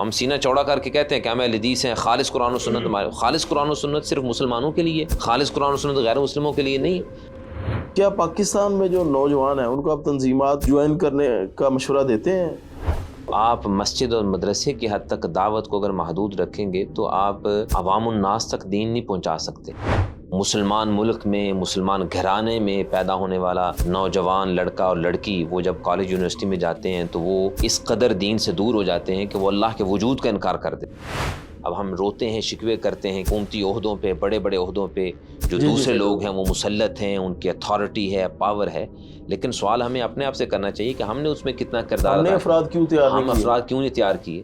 ہم سینہ چوڑا کر کے کہتے ہیں کہ ہمیں اہل حدیث ہیں، خالص قرآن و سنت ہمارے. خالص قرآن و سنت صرف مسلمانوں کے لیے، خالص قرآن و سنت غیر مسلموں کے لیے نہیں. کیا پاکستان میں جو نوجوان ہیں ان کو آپ تنظیمات جوائن کرنے کا مشورہ دیتے ہیں؟ آپ مسجد اور مدرسے کی حد تک دعوت کو اگر محدود رکھیں گے تو آپ عوام الناس تک دین نہیں پہنچا سکتے. مسلمان ملک میں، مسلمان گھرانے میں پیدا ہونے والا نوجوان لڑکا اور لڑکی وہ جب کالج یونیورسٹی میں جاتے ہیں تو وہ اس قدر دین سے دور ہو جاتے ہیں کہ وہ اللہ کے وجود کا انکار کر دیتے. اب ہم روتے ہیں، شکوے کرتے ہیں حکومتی عہدوں پہ، بڑے بڑے عہدوں پہ جو دوسرے لوگ ہیں وہ مسلط ہیں، ان کی اتھارٹی ہے، پاور ہے، لیکن سوال ہمیں اپنے آپ سے کرنا چاہیے کہ ہم نے اس میں کتنا کردار ہم نے ادا افراد کیوں تیار کیا؟ ہم نہیں کیے؟ افراد کیوں نہیں تیار کیے؟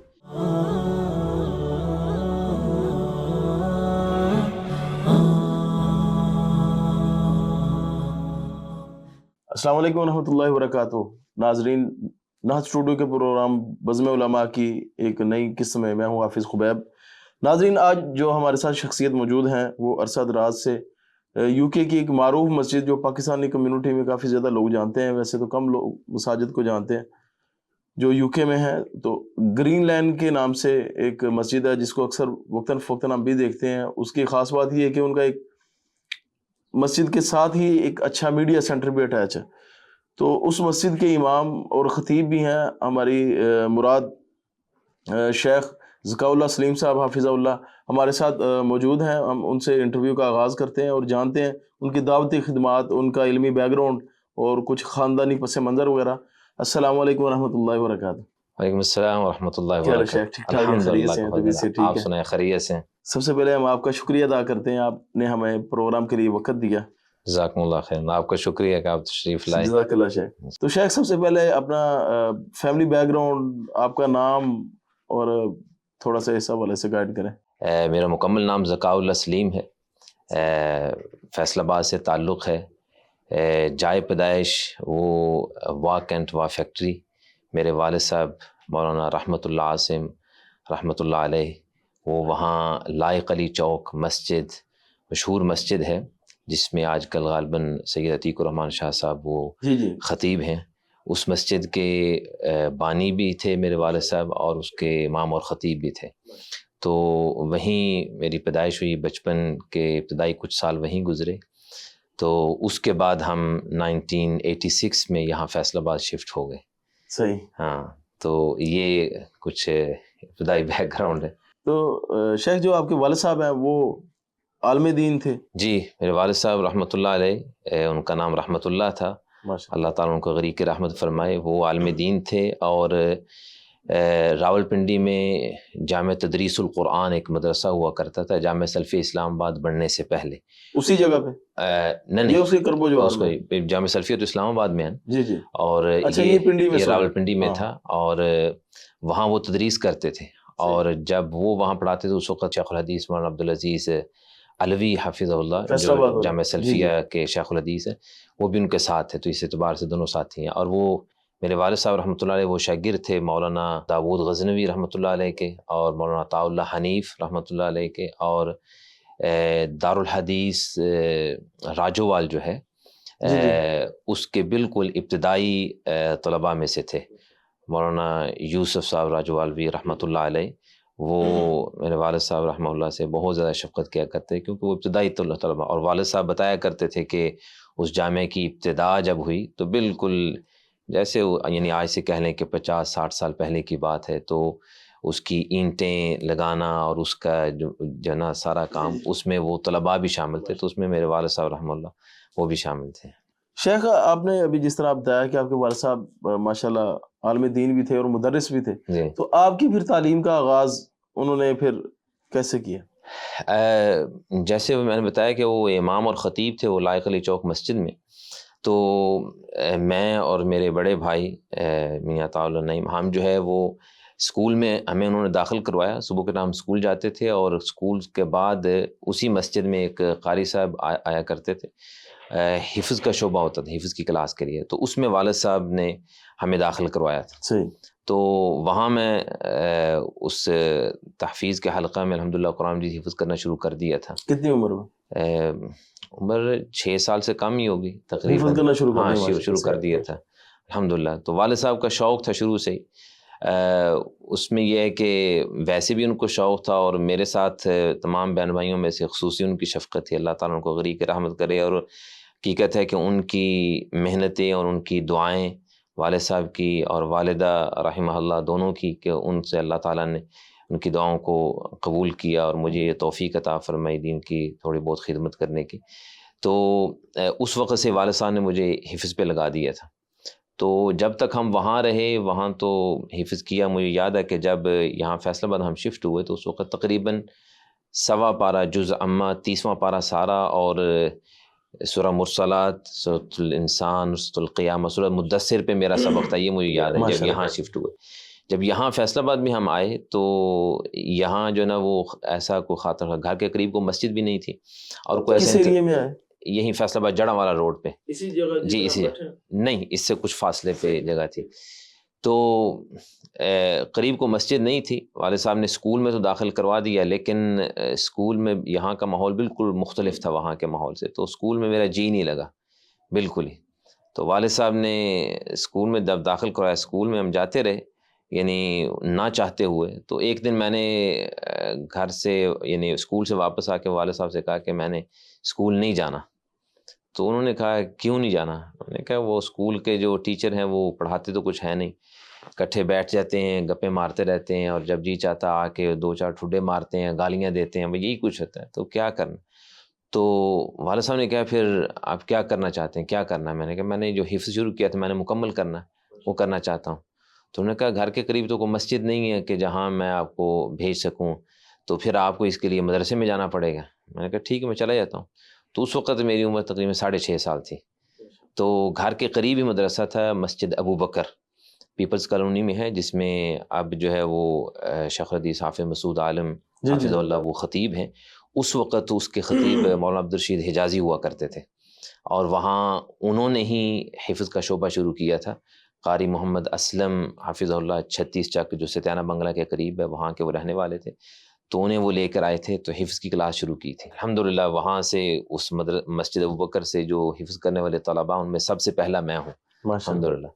السلام علیکم ورحمۃ اللہ وبرکاتہ. ناظرین، نہج اسٹوڈیو کے پروگرام بزم علماء کی ایک نئی قسم میں ہوں حافظ خبیب. ناظرین، آج جو ہمارے ساتھ شخصیت موجود ہیں وہ عرصہ دراز سے یو کے کی ایک معروف مسجد جو پاکستانی کمیونٹی میں کافی زیادہ لوگ جانتے ہیں، ویسے تو کم لوگ مساجد کو جانتے ہیں جو یو کے میں ہے، تو گرین لینڈ کے نام سے ایک مسجد ہے جس کو اکثر وقتاً فوقتاً ہم بھی دیکھتے ہیں. اس کی خاص بات یہ ہے کہ ان کا ایک مسجد کے ساتھ ہی ایک اچھا میڈیا سینٹر بھی اٹیچ ہے. تو اس مسجد کے امام اور خطیب بھی ہیں ہماری مراد شیخ ذکاء اللہ سلیم صاحب حافظہ اللہ ہمارے ساتھ موجود ہیں. ہم ان سے انٹرویو کا آغاز کرتے ہیں اور جانتے ہیں ان کی دعوتی خدمات، ان کا علمی بیک گراؤنڈ اور کچھ خاندانی پس منظر وغیرہ. السلام علیکم ورحمۃ اللہ وبرکاتہ. وعلیکم السلام ورحمۃ اللہ کیا وبرکاتہ. شیخ ٹھیک ٹھاک ہیں؟ خیریت سے ہیں؟ طبیعت سے ٹھیک آپ ہے؟ سنائیں، خیریت سے ہیں؟ سب سے پہلے ہم آپ کا شکریہ ادا کرتے ہیں، آپ نے ہمیں پروگرام کے لیے وقت دیا. جزاکم اللہ خیر. آپ کا شکریہ کہ آپ تشریف لائے. جزاک اللہ شیخ. تو شیخ، سب سے پہلے اپنا فیملی بیک گراؤنڈ، آپ کا نام اور تھوڑا سا اس حوالے سے گائیڈ کریں. میرا مکمل نام ذکاء اللہ سلیم ہے. فیصل آباد سے تعلق ہے. جائے پیدائش وہ وا کینٹ وا فیکٹری. میرے والد صاحب مولانا رحمۃ اللہ عاصم رحمۃ اللہ علیہ، وہ وہاں لائق علی چوک مسجد، مشہور مسجد ہے جس میں آج کل غالباً سید عتیق الرحمان شاہ صاحب وہ جی خطیب ہیں. اس مسجد کے بانی بھی تھے میرے والد صاحب اور اس کے امام اور خطیب بھی تھے. تو وہیں میری پیدائش ہوئی. بچپن کے ابتدائی کچھ سال وہیں گزرے. تو اس کے بعد ہم 1986 میں یہاں فیصل آباد شفٹ ہو گئے. صحیح. ہاں، تو یہ کچھ ابتدائی بیک گراؤنڈ ہے. تو شیخ، جو آپ کے والد صاحب ہیں وہ عالم دین تھے؟ جی، میرے والد صاحب رحمۃ اللہ علیہ، ان کا نام رحمۃ اللہ تھا، اللہ تعالیٰ ان کو غریق رحمت فرمائے. وہ عالم دین تھے اور راول پنڈی میں جامع تدریس القرآن ایک مدرسہ ہوا کرتا تھا جامع سلفی اسلام آباد بننے سے پہلے. اسی جگہ پہ؟ نہیں، اسی کربو جو اس کو جامع سلفی تو اسلام آباد میں ہے. جی. اور یہ راول پنڈی میں تھا اور وہاں وہ تدریس کرتے تھے. اور جب وہ وہاں پڑھاتے تھے اس وقت شیخ الحدیث مولانا عبدالعزیز علوی حفظہ اللہ جو جامع سلفیہ کے شیخ الحدیث ہیں، وہ بھی ان کے ساتھ تھے. تو اس اعتبار سے دونوں ساتھی ہیں. اور وہ میرے والد صاحب رحمۃ اللہ علیہ وہ شاگرد تھے مولانا داود غزنوی رحمۃ اللہ علیہ کے اور مولانا عطاء اللہ حنیف رحمۃ اللہ علیہ کے. اور دارالحدیث راجووال جو ہے اس کے بالکل ابتدائی طلباء میں سے تھے مولانا یوسف صاحب راجوالوی رحمۃ اللہ علیہ. وہ میرے والد صاحب رحمہ اللہ سے بہت زیادہ شفقت کیا کرتے کیونکہ وہ ابتدائی طلباء. اور والد صاحب بتایا کرتے تھے کہ اس جامعہ کی ابتدا جب ہوئی تو بالکل جیسے یعنی آج سے کہہ لیں کہ 50-60 سال پہلے کی بات ہے، تو اس کی اینٹیں لگانا اور اس کا جو نا سارا کام اس میں وہ طلباء بھی شامل تھے. تو اس میں میرے والد صاحب رحمہ اللہ وہ بھی شامل تھے. شیخ، آپ نے ابھی جس طرح بتایا کہ آپ کے والد صاحب ماشاءاللہ عالم دین بھی تھے اور مدرس بھی تھے، تو آپ کی پھر تعلیم کا آغاز انہوں نے پھر کیسے کیا؟ جیسے میں نے بتایا کہ وہ امام اور خطیب تھے وہ لائق علی چوک مسجد میں. تو میں اور میرے بڑے بھائی میاں عطاء اللہ نعیم، ہم جو ہے وہ اسکول میں ہمیں انہوں نے داخل کروایا. صبح کے ٹائم اسکول جاتے تھے اور اسکول کے بعد اسی مسجد میں ایک قاری صاحب آیا کرتے تھے، حفظ کا شعبہ ہوتا تھا حفظ کی کلاس کے لیے. تو اس میں والد صاحب نے ہمیں داخل کروایا تھا. صحیح. تو وہاں میں اس تحفیظ کے حلقہ میں الحمدللہ قرآن مجید حفظ کرنا شروع کر دیا تھا. کتنی عمر میں؟ عمر 6 سال سے کم ہی ہوگی تقریباً. حفظ کرنا شروع کر دیا تھا الحمدللہ. تو والد صاحب کا شوق تھا شروع سے ہی. اس میں یہ ہے کہ ویسے بھی ان کو شوق تھا، اور میرے ساتھ تمام بہن بھائیوں میں سے خصوصی ان کی شفقت تھی، اللہ تعالیٰ ان کو غریق رحمت کرے۔ اور حقیقت ہے کہ ان کی محنتیں اور ان کی دعائیں، والد صاحب کی اور والدہ رحمہ اللہ دونوں کی، کہ ان سے اللہ تعالیٰ نے ان کی دعاؤں کو قبول کیا اور مجھے یہ توفیق عطا فرمائی دین کی تھوڑی بہت خدمت کرنے کی۔ تو اس وقت سے والد صاحب نے مجھے حفظ پہ لگا دیا تھا، تو جب تک ہم وہاں رہے وہاں تو حفظ کیا۔ مجھے یاد ہے کہ جب یہاں فیصل آباد ہم شفٹ ہوئے تو اس وقت تقریباً 1.25 پارہ جز اما، 30واں پارہ سارہ، اور سورہ مرسلات، سورۃ الانسان، سورۃ القیامہ، سورۃ مدثر پہ میرا سبق تھا، یہ مجھے یاد ہے جب یہاں شفٹ ہوئے۔ جب یہاں فیصل آباد میں ہم آئے تو یہاں جو ہے نا وہ ایسا کوئی خاطر، گھر کے قریب کوئی مسجد بھی نہیں تھی، اور کوئی کس ایسا ایریے میں آئے؟ یہیں فیصل آباد جڑاں والا روڈ پہ، اسی جگہ جی اسی، نہیں اس سے کچھ فاصلے پہ جگہ تھی۔ تو قریب کو مسجد نہیں تھی، والد صاحب نے اسکول میں تو داخل کروا دیا، لیکن اسکول میں یہاں کا ماحول بالکل مختلف تھا وہاں کے ماحول سے، تو اسکول میں میرا جی نہیں لگا بالکل ہی۔ تو والد صاحب نے اسکول میں جب داخل کروایا، اسکول میں ہم جاتے رہے یعنی نہ چاہتے ہوئے۔ تو ایک دن میں نے گھر سے یعنی اسکول سے واپس آ کے والد صاحب سے کہا کہ میں نے اسکول نہیں جانا۔ تو انہوں نے کہا کیوں نہیں جانا؟ میں نے کہا وہ اسکول کے جو ٹیچر ہیں وہ پڑھاتے تو کچھ ہے نہیں، اکٹھے بیٹھ جاتے ہیں، گپیں مارتے رہتے ہیں، اور جب جی چاہتا آ کے 2-4 ٹھڈے مارتے ہیں، گالیاں دیتے ہیں، یہی کچھ ہوتا ہے، تو کیا کرنا؟ تو والد صاحب نے کہا پھر آپ کیا کرنا چاہتے ہیں، کیا کرنا ہے؟ میں نے کہا میں نے جو حفظ شروع کیا تھا میں نے مکمل کرنا ہے، وہ کرنا چاہتا ہوں۔ تو انہوں نے کہا گھر کے قریب تو کوئی مسجد نہیں ہے کہ جہاں میں آپ کو بھیج سکوں، تو پھر آپ کو اس کے لیے مدرسے میں جانا پڑے گا۔ میں نے کہا ٹھیک ہے میں چلا جاتا ہوں۔ تو اس وقت میری عمر تقریباً 6.5 سال تھی، تو گھر کے قریب ہی مدرسہ تھا، مسجد ابو بکر پیپلز کالونی میں ہے، جس میں اب جو ہے وہ شیخ الحدیث حافظ مسعود عالم حافظ اللہ وہ خطیب ہیں۔ اس وقت اس کے خطیب مولانا عبدالرشید حجازی ہوا کرتے تھے، اور وہاں انہوں نے ہی حفظ کا شعبہ شروع کیا تھا۔ قاری محمد اسلم حافظ اللہ 36 چک جو ستیانہ بنگلہ کے قریب ہے، وہاں کے وہ رہنے والے تھے، تو انہیں وہ لے کر آئے تھے، تو حفظ کی کلاس شروع کی تھی۔ الحمدللہ وہاں سے اس مسجد ابوبکر سے جو حفظ کرنے والے طلباء ان میں سب سے پہلا میں ہوں الحمدللہ۔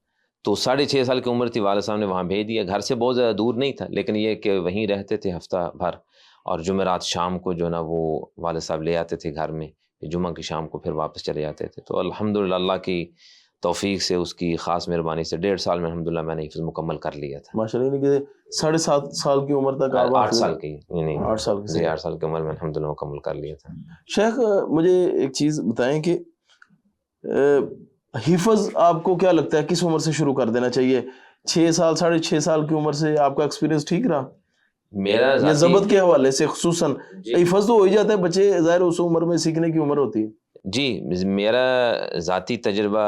تو 6.5 سال کی عمر تھی، والد صاحب نے وہاں بھیج دیا۔ گھر سے بہت زیادہ دور نہیں تھا، لیکن یہ کہ وہیں رہتے تھے ہفتہ بھر، اور جمعرات شام کو جو نا وہ والد صاحب لے آتے تھے گھر میں، جمعہ کی شام کو پھر واپس چلے جاتے تھے۔ تو الحمدللہ اللہ کی توفیق سے، اس کی خاص مہربانی سے 1.5 سال میں الحمدللہ میں نے حفظ مکمل کر لیا تھا۔ ماشاءاللہ، یعنی کہ 7.5 سال کی عمر تک آپ 8 سال کی، یعنی 8 سال کی، جی 8 سال کی عمر میں الحمدللہ مکمل کر لیا تھا۔ شیخ مجھے ایک چیز بتائیں کہ حفظ آپ کو کیا لگتا ہے کس عمر سے شروع کر دینا چاہیے؟ 6 سال 6.5 سال کی عمر سے آپ کا ایکسپیرینس ٹھیک رہا میرا یا ضبط کے حوالے سے خصوصاً؟ حفظ تو ہو ہی جاتا ہے، بچے ظاہر اس عمر میں سیکھنے کی عمر ہوتی ہے۔ جی میرا ذاتی تجربہ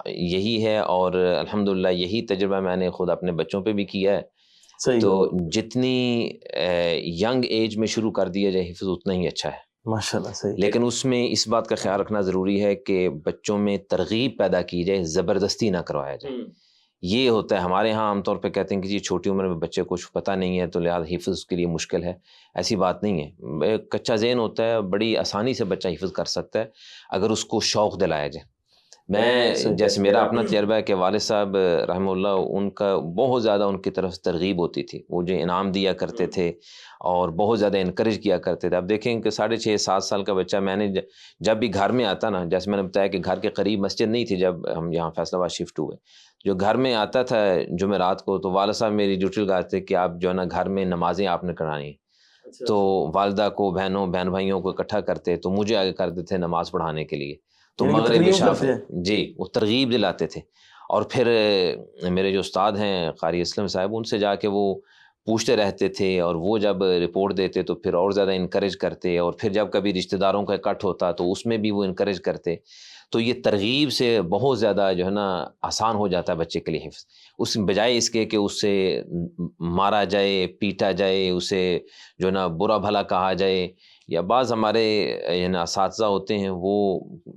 یہی ہے، اور الحمدللہ یہی تجربہ میں نے خود اپنے بچوں پہ بھی کیا ہے۔ صحیح، تو جتنی ینگ ایج میں شروع کر دیا جائے حفظ اتنا ہی اچھا ہے ماشاءاللہ صحیح، لیکن اس میں اس بات کا خیال رکھنا ضروری ہے کہ بچوں میں ترغیب پیدا کی جائے، زبردستی نہ کروایا جائے۔ یہ ہوتا ہے ہمارے ہاں عام طور پہ کہتے ہیں کہ جی چھوٹی عمر میں بچے کو کچھ پتہ نہیں ہے تو لہٰذا حفظ کے لیے مشکل ہے، ایسی بات نہیں ہے۔ کچا ذہن ہوتا ہے، بڑی آسانی سے بچہ حفظ کر سکتا ہے اگر اس کو شوق دلایا جائے۔ میں جیسے میرا اپنا تجربہ ہے کہ والد صاحب رحمہ اللہ ان کا بہت زیادہ ان کی طرف ترغیب ہوتی تھی، وہ جو انعام دیا کرتے تھے اور بہت زیادہ انکریج کیا کرتے تھے۔ اب دیکھیں کہ 6.5-7 سال کا بچہ، میں نے جب بھی گھر میں آتا نا، جیسے میں نے بتایا کہ گھر کے قریب مسجد نہیں تھی جب ہم یہاں فیصل آباد شفٹ ہوئے، جو گھر میں آتا تھا جمعرات کو تو والد صاحب میری ڈیوٹی لگاتے کہ آپ جو ہے نا گھر میں نمازیں آپ نے کرانی ہیں، تو والدہ کو بہن بھائیوں کو اکٹھا کرتے تو مجھے آگے کرتے تھے نماز پڑھانے کے لیے، تو مغرب عشاء جی وہ ترغیب دلاتے تھے۔ اور پھر میرے جو استاد ہیں قاری اسلم صاحب، ان سے جا کے وہ پوچھتے رہتے تھے، اور وہ جب رپورٹ دیتے تو پھر اور زیادہ انکریج کرتے، اور پھر جب کبھی رشتہ داروں کا اکٹھ ہوتا تو اس میں بھی وہ انکریج کرتے۔ تو یہ ترغیب سے بہت زیادہ جو ہے نا آسان ہو جاتا ہے بچے کے لیے حفظ، اس بجائے اس کے کہ اس سے مارا جائے، پیٹا جائے، اسے جو ہے نا برا بھلا کہا جائے، یا بعض ہمارے اساتذہ ہوتے ہیں وہ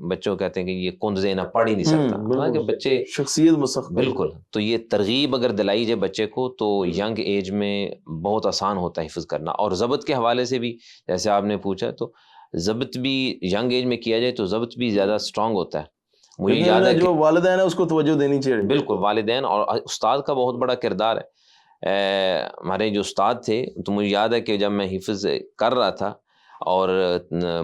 بچوں کہتے ہیں کہ یہ کند ذہن پڑھ ہی نہیں سکتا، حالانکہ بچے شخصیت مستقبل، بالکل۔ تو یہ ترغیب اگر دلائی جائے بچے کو تو ینگ ایج میں بہت آسان ہوتا ہے حفظ کرنا۔ اور ضبط کے حوالے سے بھی جیسے آپ نے پوچھا، تو ضبط بھی ینگ ایج میں کیا جائے تو ضبط بھی زیادہ اسٹرانگ ہوتا ہے۔ مجھے یاد ہے جو والدین ہے اس کو توجہ دینی چاہیے، بالکل، والدین اور استاد کا بہت بڑا کردار ہے۔ ہمارے جو استاد تھے تو مجھے یاد ہے کہ جب میں حفظ کر رہا تھا اور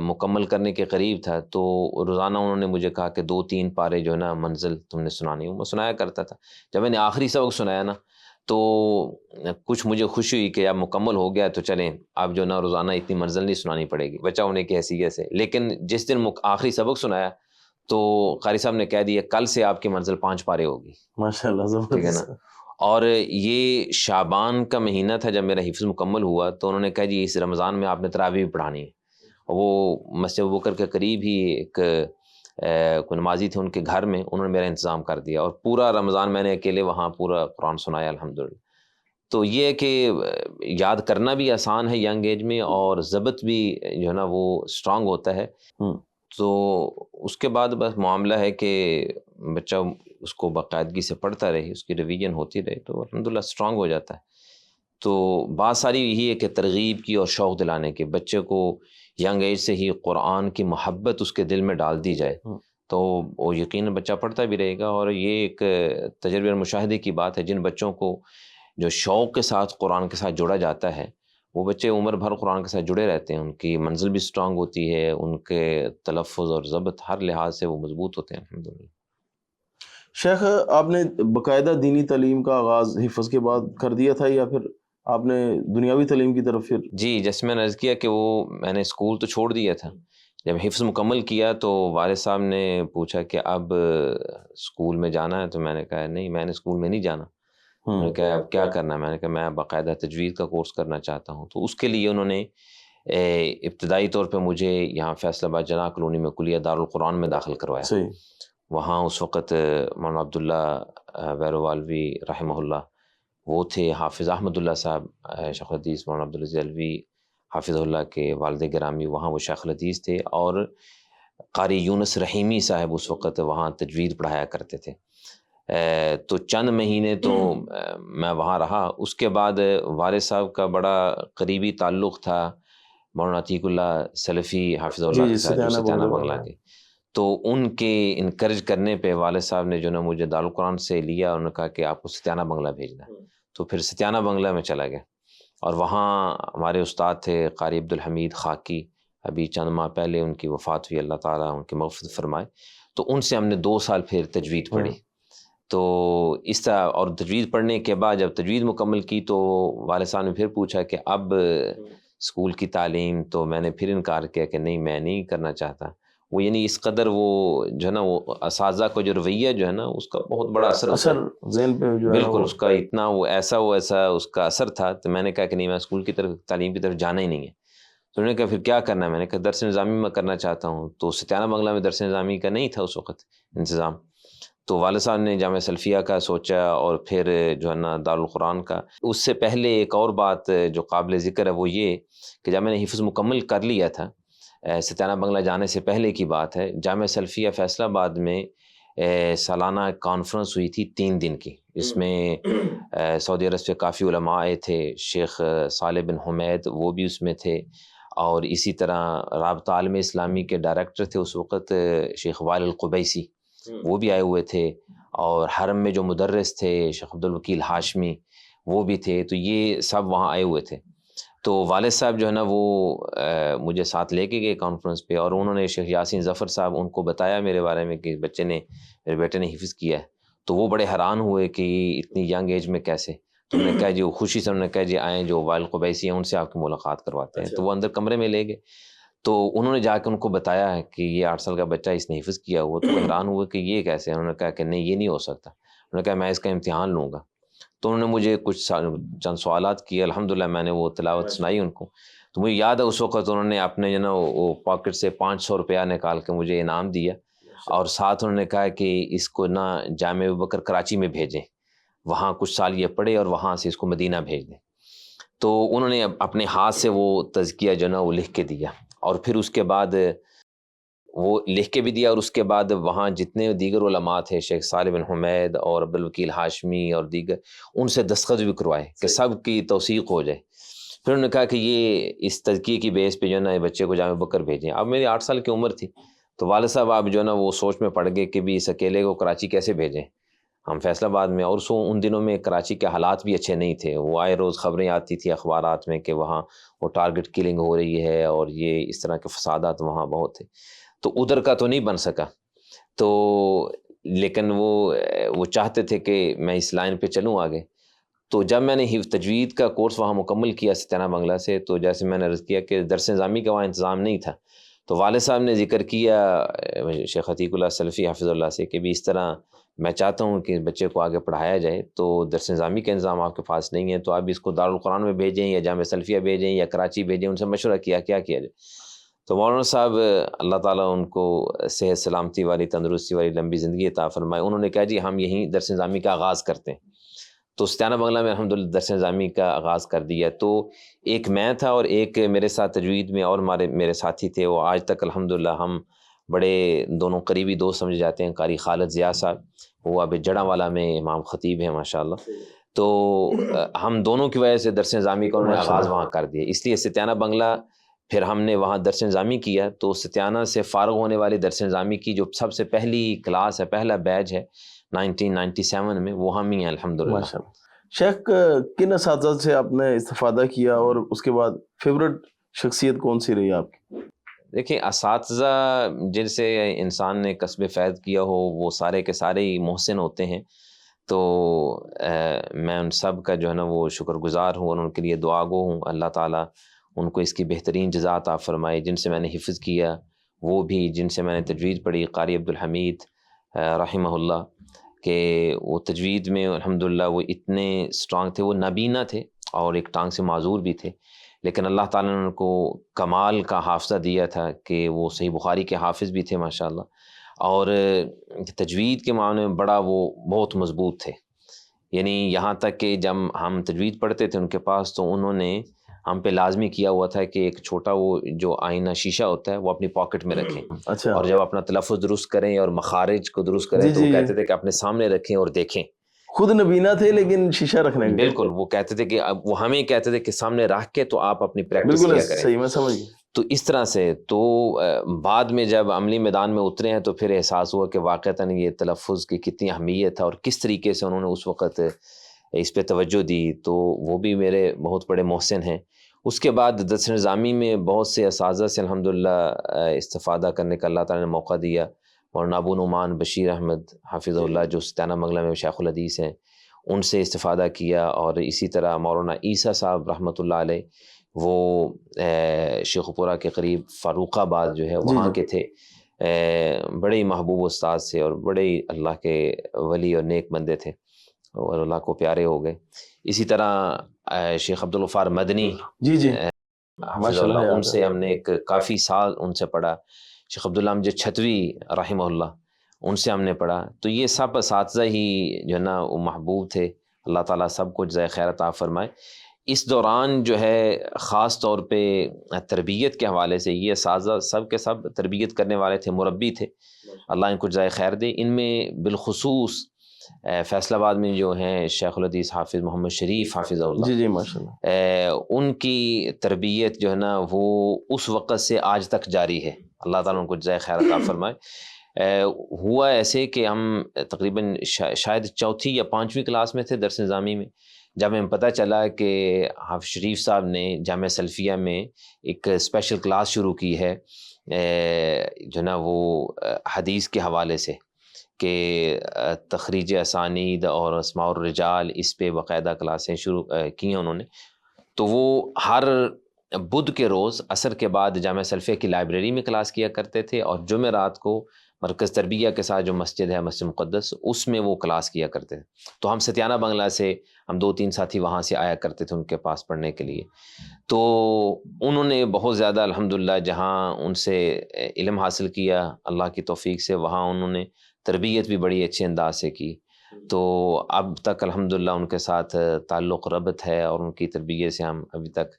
مکمل کرنے کے قریب تھا تو روزانہ انہوں نے مجھے کہا کہ 2-3 پارے جو ہے نا منزل تم نے سنانی ہو. میں سنایا کرتا تھا. جب میں نے آخری سبق سنایا نا تو کچھ مجھے خوشی ہوئی کہ اب مکمل ہو گیا تو چلیں اب جو نا روزانہ اتنی منزل نہیں سنانی پڑے گی بچہ ہونے کی حیثیت سے. لیکن جس دن آخری سبق سنایا تو قاری صاحب نے کہہ دیا کل سے آپ کی منزل 5 پارے ہوگی. ماشاء اللہ، ٹھیک ہے نا. اور یہ شعبان کا مہینہ تھا جب میرا حفظ مکمل ہوا تو انہوں نے کہا جی اس رمضان میں آپ نے تراویح بھی پڑھانی ہے. وہ مسجد ابوبکر کے قریب ہی ایک کوئی نمازی تھے ان کے گھر میں انہوں نے میرا انتظام کر دیا اور پورا رمضان میں نے اکیلے وہاں پورا قرآن سنایا الحمدللہ. تو یہ ہے کہ یاد کرنا بھی آسان ہے ینگ ایج میں اور ضبط بھی جو ہے نا وہ اسٹرانگ ہوتا ہے. تو اس کے بعد بس معاملہ ہے کہ بچہ اس کو باقاعدگی سے پڑھتا رہے اس کی ریویژن ہوتی رہے تو الحمدللہ اسٹرانگ ہو جاتا ہے. تو بات ساری یہی ہے کہ ترغیب کی اور شوق دلانے کے بچے کو ینگ ایج سے ہی قرآن کی محبت اس کے دل میں ڈال دی جائے تو وہ یقیناً بچہ پڑھتا بھی رہے گا. اور یہ ایک تجربے اور مشاہدے کی بات ہے جن بچوں کو جو شوق کے ساتھ قرآن کے ساتھ جوڑا جاتا ہے وہ بچے عمر بھر قرآن کے ساتھ جڑے رہتے ہیں. ان کی منزل بھی اسٹرانگ ہوتی ہے ان کے تلفظ اور ضبط ہر لحاظ سے وہ مضبوط ہوتے ہیں الحمدللہ. شیخ آپ نے باقاعدہ دینی تعلیم کا آغاز حفظ کے بعد کر دیا تھا یا پھر آپ نے دنیاوی تعلیم کی طرف پھر؟ جی جیسے میں نے عرض کیا کہ وہ میں نے اسکول تو چھوڑ دیا تھا. جب حفظ مکمل کیا تو والد صاحب نے پوچھا کہ اب اسکول میں جانا ہے تو میں نے کہا نہیں میں نے اسکول میں نہیں جانا. انہوں نے کہا اب کیا کرنا ہے. میں نے کہا میں باقاعدہ تجوید کا کورس کرنا چاہتا ہوں. تو اس کے لیے انہوں نے ابتدائی طور پہ مجھے یہاں فیصل آباد جناح کالونی میں کلیہ دارالقرآن میں داخل کروایا. صحیح. وہاں اس وقت مولانا عبداللہ ویروالوی رحمہ اللہ وہ تھے. حافظ احمد اللہ صاحب شیخ الحدیث مولانا عبدالعزیز علوی حافظ اللہ کے والد گرامی وہاں وہ شیخ الحدیث تھے اور قاری یونس رحیمی صاحب اس وقت وہاں تجوید پڑھایا کرتے تھے. تو چند مہینے تو میں وہاں رہا. اس کے بعد والد صاحب کا بڑا قریبی تعلق تھا مولانا عتیق اللہ سلفی حافظ اللہ کے ساتھ جو ستیانہ بنگلہ کے. تو ان کے انکریج کرنے پہ والد صاحب نے جو نا مجھے دارالقرآن سے لیا. انہوں نے کہا کہ آپ کو ستیانہ بنگلہ بھیجنا ہے. تو پھر ستیانہ بنگلہ میں چلا گیا اور وہاں ہمارے استاد تھے قاری عبدالحمید خاکی. ابھی چند ماہ پہلے ان کی وفات ہوئی اللہ تعالیٰ ان کی مغفرت فرمائے. تو ان سے ہم نے 2 سال پھر تجوید پڑھی. تو اس طرح اور تجوید پڑھنے کے بعد جب تجوید مکمل کی تو والد صاحب نے پھر پوچھا کہ اب اسکول کی تعلیم. تو میں نے پھر انکار کیا کہ نہیں میں نہیں کرنا چاہتا. وہ یعنی اس قدر وہ جو ہے نا وہ اساتذہ کو جو رویہ جو ہے نا اس کا بہت بڑا اثر ہوتا ہے ذہن پہ جو ہے بالکل اس کا اتنا وہ ایسا اس کا اثر تھا. تو میں نے کہا کہ نہیں میں اسکول کی طرف تعلیم کی طرف جانا ہی نہیں ہے. تو انہوں نے کہا پھر کیا کرنا ہے. میں نے کہا درس نظامی میں کرنا چاہتا ہوں. تو ستیانہ بنگلہ میں درس نظامی کا نہیں تھا اس وقت انتظام. تو والد صاحب نے جامعہ سلفیہ کا سوچا اور پھر جو ہے نا دارالقرآن کا. اس سے پہلے ایک اور بات جو قابل ذکر ہے وہ یہ کہ جب میں نے حفظ مکمل کر لیا تھا ستیانہ بنگلہ جانے سے پہلے کی بات ہے جامعہ سلفیہ فیصل آباد میں سالانہ کانفرنس ہوئی تھی 3 دن کی. جس میں سعودی عرب سے کافی علماء آئے تھے. شیخ صالح بن حمید وہ بھی اس میں تھے اور اسی طرح رابطہ عالم اسلامی کے ڈائریکٹر تھے اس وقت شیخ وائل القبیسی وہ بھی آئے ہوئے تھے. اور حرم میں جو مدرس تھے شیخ عبدالوکیل ہاشمی وہ بھی تھے. تو یہ سب وہاں آئے ہوئے تھے. تو والد صاحب جو ہے نا وہ مجھے ساتھ لے کے گئے کانفرنس پہ اور انہوں نے شیخ یاسین ظفر صاحب ان کو بتایا میرے بارے میں کہ میرے بیٹے نے حفظ کیا ہے. تو وہ بڑے حیران ہوئے کہ اتنی ینگ ایج میں کیسے. تو انہوں نے کہا جی وہ خوشی سے انہوں نے کہا جی آئیں جو وائل قبیسی ہیں ان سے آپ کی ملاقات کرواتے ہیں. تو وہ اندر کمرے میں لے گئے. تو انہوں نے جا کے ان کو بتایا ہے کہ یہ 8 سال کا بچہ اس نے حفظ کیا ہوا. تو وہ حیران ہوئے کہ یہ کیسے. انہوں نے کہا کہ نہیں یہ نہیں ہو سکتا. انہوں نے کہا میں اس کا امتحان لوں گا. تو انہوں نے مجھے چند سوالات کیے. الحمدللہ میں نے وہ تلاوت سنائی ان کو. تو مجھے یاد ہے اس وقت انہوں نے اپنے جو نا وہ پاکٹ سے 500 روپیہ نکال کے مجھے انعام دیا اور ساتھ انہوں نے کہا کہ اس کو نا جامعہ ابوبکر کراچی میں بھیجیں وہاں کچھ سال یہ پڑھے اور وہاں سے اس کو مدینہ بھیج دیں. تو انہوں نے اپنے ہاتھ سے وہ تزکیہ جو نا وہ لکھ کے دیا اور پھر اس کے بعد وہ لکھ کے بھی دیا اور اس کے بعد وہاں جتنے دیگر علماء تھے شیخ صالح بن حمید اور عبدالوکیل ہاشمی اور دیگر ان سے دستخط بھی کروائے کہ سب کی توثیق ہو جائے. پھر انہوں نے کہا کہ یہ اس تزکیے کی بیس پہ جو ہے نا بچے کو جامعہ ابوبکر بھیجیں. اب میری 8 سال کی عمر تھی تو والد صاحب آپ جو ہے نا وہ سوچ میں پڑ گئے کہ بھی اس اکیلے کو کراچی کیسے بھیجیں. ہم فیصل آباد میں، اور ان دنوں میں کراچی کے حالات بھی اچھے نہیں تھے، وہ آئے روز خبریں آتی تھی اخبارات میں کہ وہاں وہ ٹارگٹ کلنگ ہو رہی ہے اور یہ اس طرح کے فسادات وہاں بہت تھے، تو ادھر کا تو نہیں بن سکا، تو لیکن وہ چاہتے تھے کہ میں اس لائن پہ چلوں آگے. تو جب میں نے حفظ تجوید کا کورس وہاں مکمل کیا ستیانہ بنگلہ سے، تو جیسے میں نے عرض کیا کہ درس نظامی کا وہاں انتظام نہیں تھا، تو والد صاحب نے ذکر کیا شیخ عتیق اللہ سلفی حافظ اللہ سے کہ بھی اس طرح میں چاہتا ہوں کہ بچے کو آگے پڑھایا جائے، تو درس نظامی کا انتظام آپ کے پاس نہیں ہے، تو آپ اس کو دارالقرآن میں بھیجیں یا جامعہ سلفیہ بھیجیں یا کراچی بھیجیں. ان سے مشورہ کیا کیا جائے. تو مولانا صاحب اللہ تعالیٰ ان کو صحت سلامتی والی، تندرستی والی لمبی زندگی عطا فرمائے، انہوں نے کہا جی ہم یہیں درس نظامی کا آغاز کرتے ہیں. تو ستیانہ بنگلہ میں الحمدللہ درس نظامی کا آغاز کر دیا. تو ایک میں تھا اور ایک میرے ساتھ تجوید میں اور میرے ساتھی تھے، وہ آج تک الحمدللہ ہم بڑے دونوں قریبی دوست سمجھے جاتے ہیں. قاری خالد ضیاء صاحب، وہ اب جڑاں والا میں امام خطیب ہیں ماشاءاللہ. تو ہم دونوں کی وجہ سے درس نظامی کا انہوں نے آغاز وہاں کر دیا، اس لیے ستیانہ بنگلہ پھر ہم نے وہاں درس نظامی کیا. تو ستیانہ سے فارغ ہونے والی درس نظامی کی جو سب سے پہلی کلاس ہے، پہلا بیچ ہے 1997 میں، وہ ہم ہی ہیں الحمدللہ. شیخ کن اساتذہ سے آپ نے استفادہ کیا اور اس کے بعد فیورٹ شخصیت کون سی رہی آپ کی؟ دیکھیں اساتذہ جن سے انسان نے کسب فیض کیا ہو وہ سارے کے سارے ہی محسن ہوتے ہیں، تو میں ان سب کا جو ہے نا وہ شکر گزار ہوں اور ان کے لیے دعا گو ہوں. اللہ تعالیٰ ان کو اس کی بہترین جزا عطا فرمائے. جن سے میں نے حفظ کیا وہ بھی، جن سے میں نے تجوید پڑھی، قاری عبدالحمید رحمہ اللہ، کہ وہ تجوید میں الحمدللہ وہ اتنے اسٹرانگ تھے، وہ نابینا تھے اور ایک ٹانگ سے معذور بھی تھے، لیکن اللہ تعالیٰ نے ان کو کمال کا حافظہ دیا تھا کہ وہ صحیح بخاری کے حافظ بھی تھے ماشاءاللہ، اور تجوید کے معاملے میں بڑا وہ بہت مضبوط تھے. یعنی یہاں تک کہ جب ہم تجوید پڑھتے تھے ان کے پاس، تو انہوں نے ہم پہ لازمی کیا ہوا تھا کہ ایک چھوٹا وہ جو آئینہ شیشہ ہوتا ہے وہ اپنی پاکٹ میں رکھیں، اچھا. اور جب اپنا تلفظ درست کریں اور مخارج کو درست کریں تو وہ کہتے تھے کہ اپنے سامنے رکھیں اور دیکھیں. خود نبینا تھے لیکن شیشہ رکھنے کے، بالکل وہ کہتے تھے کہ وہ ہمیں کہتے تھے کہ سامنے رکھ کے تو آپ اپنی پریکٹس کیا کریں. صحیح، میں سمجھ گیا. تو اس طرح سے تو بعد میں جب عملی میدان میں اترے ہیں تو پھر احساس ہوا کہ واقعتاً یہ تلفظ کی کتنی اہمیت ہے اور کس طریقے سے انہوں نے اس وقت اس پہ توجہ دی. تو وہ بھی میرے بہت بڑے محسن ہیں. اس کے بعد درس نظامی میں بہت سے اساتذہ سے الحمدللہ استفادہ کرنے کا اللہ تعالیٰ نے موقع دیا. مولانا ابو نعمان بشیر احمد حافظ اللہ جو ستیانہ بنگلہ میں شیخ الحدیث ہیں، ان سے استفادہ کیا. اور اسی طرح مولانا عیسیٰ صاحب رحمۃ اللہ علیہ، وہ شیخ پورہ کے قریب فاروق آباد جو ہے وہاں کے تھے، بڑے ہی محبوب استاد سے اور بڑے ہی اللہ کے ولی اور نیک بندے تھے اور اللہ کو پیارے ہو گئے. اسی طرح شیخ عبدالغفار مدنی حافظ اللہ، ان سے ہم نے کافی سال ان سے پڑھا. شیخ عبداللہ امجد چھتوی رحمہ اللہ، ان سے ہم نے پڑھا. تو یہ سب اساتذہ ہی جو ہے نا وہ محبوب تھے. اللہ تعالیٰ سب کو جزائے خیر عطا فرمائے. اس دوران جو ہے خاص طور پہ تربیت کے حوالے سے یہ اساتذہ سب کے سب تربیت کرنے والے تھے، مربی تھے، اللہ ان کو جزائے خیر دے. ان میں بالخصوص فیصل آباد میں جو ہیں شیخ الحدیث حافظ محمد شریف حافظ اللہ، جی ماشاءاللہ، ان کی تربیت جو ہے نا وہ اس وقت سے آج تک جاری ہے. اللہ تعالیٰ ان کو جزائے خیر عطا فرمائے. ہوا ایسے کہ ہم تقریباً شاید چوتھی یا پانچویں کلاس میں تھے درس نظامی میں، جب ہمیں پتہ چلا کہ حافظ شریف صاحب نے جامعہ سلفیہ میں ایک اسپیشل کلاس شروع کی ہے جو نا وہ حدیث کے حوالے سے، کہ تخریج اسانید اور اسماء الرجال، اس پہ باقاعدہ کلاسیں شروع کی ہیں انہوں نے. تو وہ ہر بدھ کے روز عصر کے بعد جامعہ سلفیہ کی لائبریری میں کلاس کیا کرتے تھے، اور جمعرات کو مرکز تربیہ کے ساتھ جو مسجد ہے مسجد مقدس، اس میں وہ کلاس کیا کرتے تھے. تو ہم ستیانہ بنگلہ سے ہم 2-3 ساتھی وہاں سے آیا کرتے تھے ان کے پاس پڑھنے کے لیے. تو انہوں نے بہت زیادہ الحمدللہ جہاں ان سے علم حاصل کیا اللہ کی توفیق سے، وہاں انہوں نے تربیت بھی بڑی اچھے انداز سے کی. تو اب تک الحمدللہ ان کے ساتھ تعلق ربط ہے اور ان کی تربیت سے ہم ابھی تک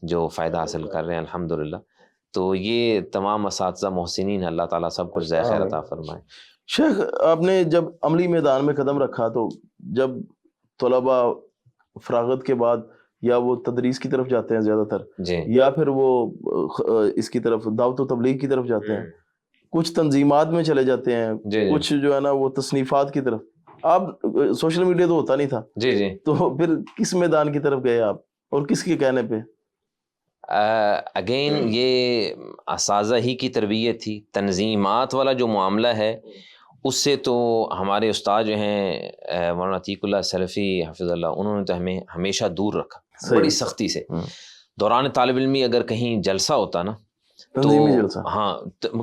جو فائدہ حاصل کر رہے ہیں الحمدللہ. تو یہ تمام اساتذہ محسنین ہیں، اللہ تعالیٰ سب کچھ ذائقہ خیر عطا فرمائے. شیخ آپ نے جب عملی میدان میں قدم رکھا تو جب طلباء فراغت کے بعد یا وہ تدریس کی طرف جاتے ہیں زیادہ تر، جی، یا پھر وہ اس کی طرف دعوت و تبلیغ کی طرف جاتے ہیں، کچھ تنظیمات میں چلے جاتے ہیں، جی، کچھ جو ہے نا وہ تصنیفات کی طرف، آپ سوشل میڈیا تو ہوتا نہیں تھا جی جی. تو پھر کس میدان کی طرف گئے آپ اور کس کے کہنے پہ؟ اگین یہ اساتذہ ہی کی تربیت تھی. تنظیمات والا جو معاملہ ہے اس سے تو ہمارے استاد جو ہیں مولانا عتیق اللہ سلفی حفظ اللہ، انہوں نے تو ہمیں ہمیشہ دور رکھا بڑی سختی سے. دوران طالب علمی اگر کہیں جلسہ ہوتا نا تو تنظیمی جلسہ، ہاں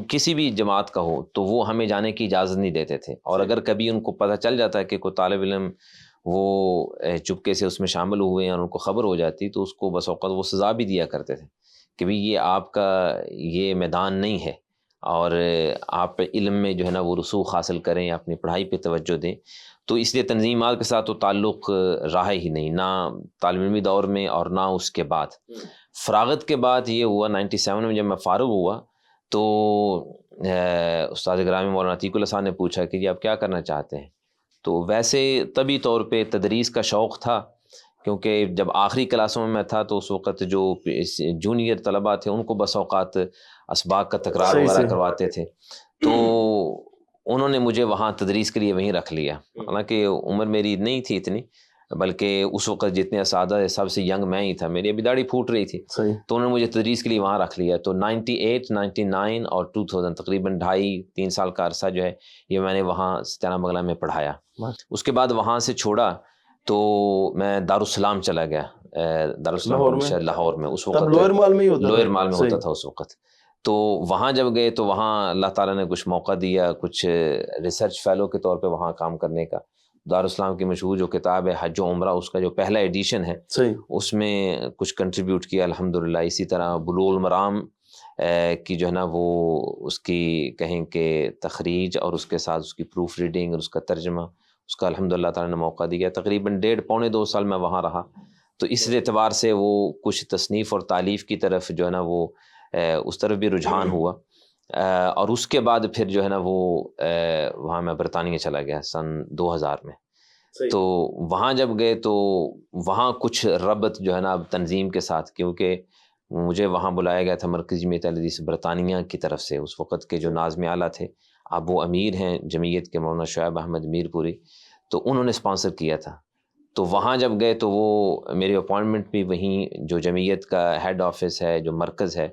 کسی بھی جماعت کا ہو تو وہ ہمیں جانے کی اجازت نہیں دیتے تھے. اور اگر کبھی ان کو پتہ چل جاتا ہے کہ کوئی طالب علم وہ چپکے سے اس میں شامل ہوئے ہیں اور ان کو خبر ہو جاتی تو اس کو بس اوقات وہ سزا بھی دیا کرتے تھے کہ بھئی یہ آپ کا یہ میدان نہیں ہے اور آپ علم میں جو ہے نا وہ رسوخ حاصل کریں، اپنی پڑھائی پہ توجہ دیں. تو اس لیے تنظیمات کے ساتھ تو تعلق رہا ہی نہیں، نہ طالب علمی دور میں اور نہ اس کے بعد. فراغت کے بعد یہ ہوا 97 میں جب میں فارغ ہوا تو استاد گرامی مولانا عتیق اللہ صاحب نے پوچھا کہ جی آپ کیا کرنا چاہتے ہیں. تو ویسے طبی طور پہ تدریس کا شوق تھا، کیونکہ جب آخری کلاسوں میں تھا تو اس وقت جو جونیئر طلباء تھے ان کو بس اوقات اسباق کا تکرار وغیرہ کرواتے تھے تو انہوں نے مجھے وہاں تدریس کے لیے وہیں رکھ لیا. حالانکہ عمر میری نہیں تھی اتنی، بلکہ اس وقت جتنے اساتذہ سب سے ینگ میں ہی تھا، میری ابھی داڑھی پھوٹ رہی تھی تو انہوں نے مجھے تدریس کے لیے وہاں رکھ لیا. تو 98 99 اور 2000 تقریباً 2.5-3 سال کا عرصہ جو ہے یہ میں نے وہاں ستیانہ بنگلہ میں پڑھایا. اس کے بعد وہاں سے چھوڑا تو میں دارالسلام چلا گیا، دارالسلام لاہور میں. اس وقت لوئر مال میں ہوتا تھا اس وقت. تو وہاں جب گئے تو وہاں اللہ تعالیٰ نے کچھ موقع دیا، کچھ ریسرچ فیلو کے طور پہ وہاں کام کرنے کا. دارالسلام کی مشہور جو کتاب ہے حج و عمرہ، اس کا جو پہلا ایڈیشن ہے اس میں کچھ کنٹریبیوٹ کیا الحمدللہ. اسی طرح بلوغ المرام کی جو ہے نا وہ اس کی کہیں کہ تخریج اور اس کے ساتھ اس کی پروف ریڈنگ اور اس کا ترجمہ، اس کا الحمدللہ تعالیٰ نے موقع دیا. تقریباً 1.5-2 سال میں وہاں رہا. تو اس اعتبار سے وہ کچھ تصنیف اور تالیف کی طرف جو ہے نا وہ اس طرف بھی رجحان ہوا. اور اس کے بعد پھر جو ہے نا وہ وہاں میں برطانیہ چلا گیا سن 2000 میں. تو وہاں جب گئے تو وہاں کچھ ربط جو ہے نا اب تنظیم کے ساتھ، کیونکہ مجھے وہاں بلایا گیا تھا مرکزی جمعیت اہل حدیث برطانیہ کی طرف سے. اس وقت کے جو ناظم اعلیٰ تھے، اب وہ امیر ہیں جمعیت کے، مولانا شعیب احمد میر پوری، تو انہوں نے اسپانسر کیا تھا. تو وہاں جب گئے تو وہ میری اپوائنٹمنٹ بھی وہیں جو جمعیت کا ہیڈ آفس ہے، جو مرکز ہے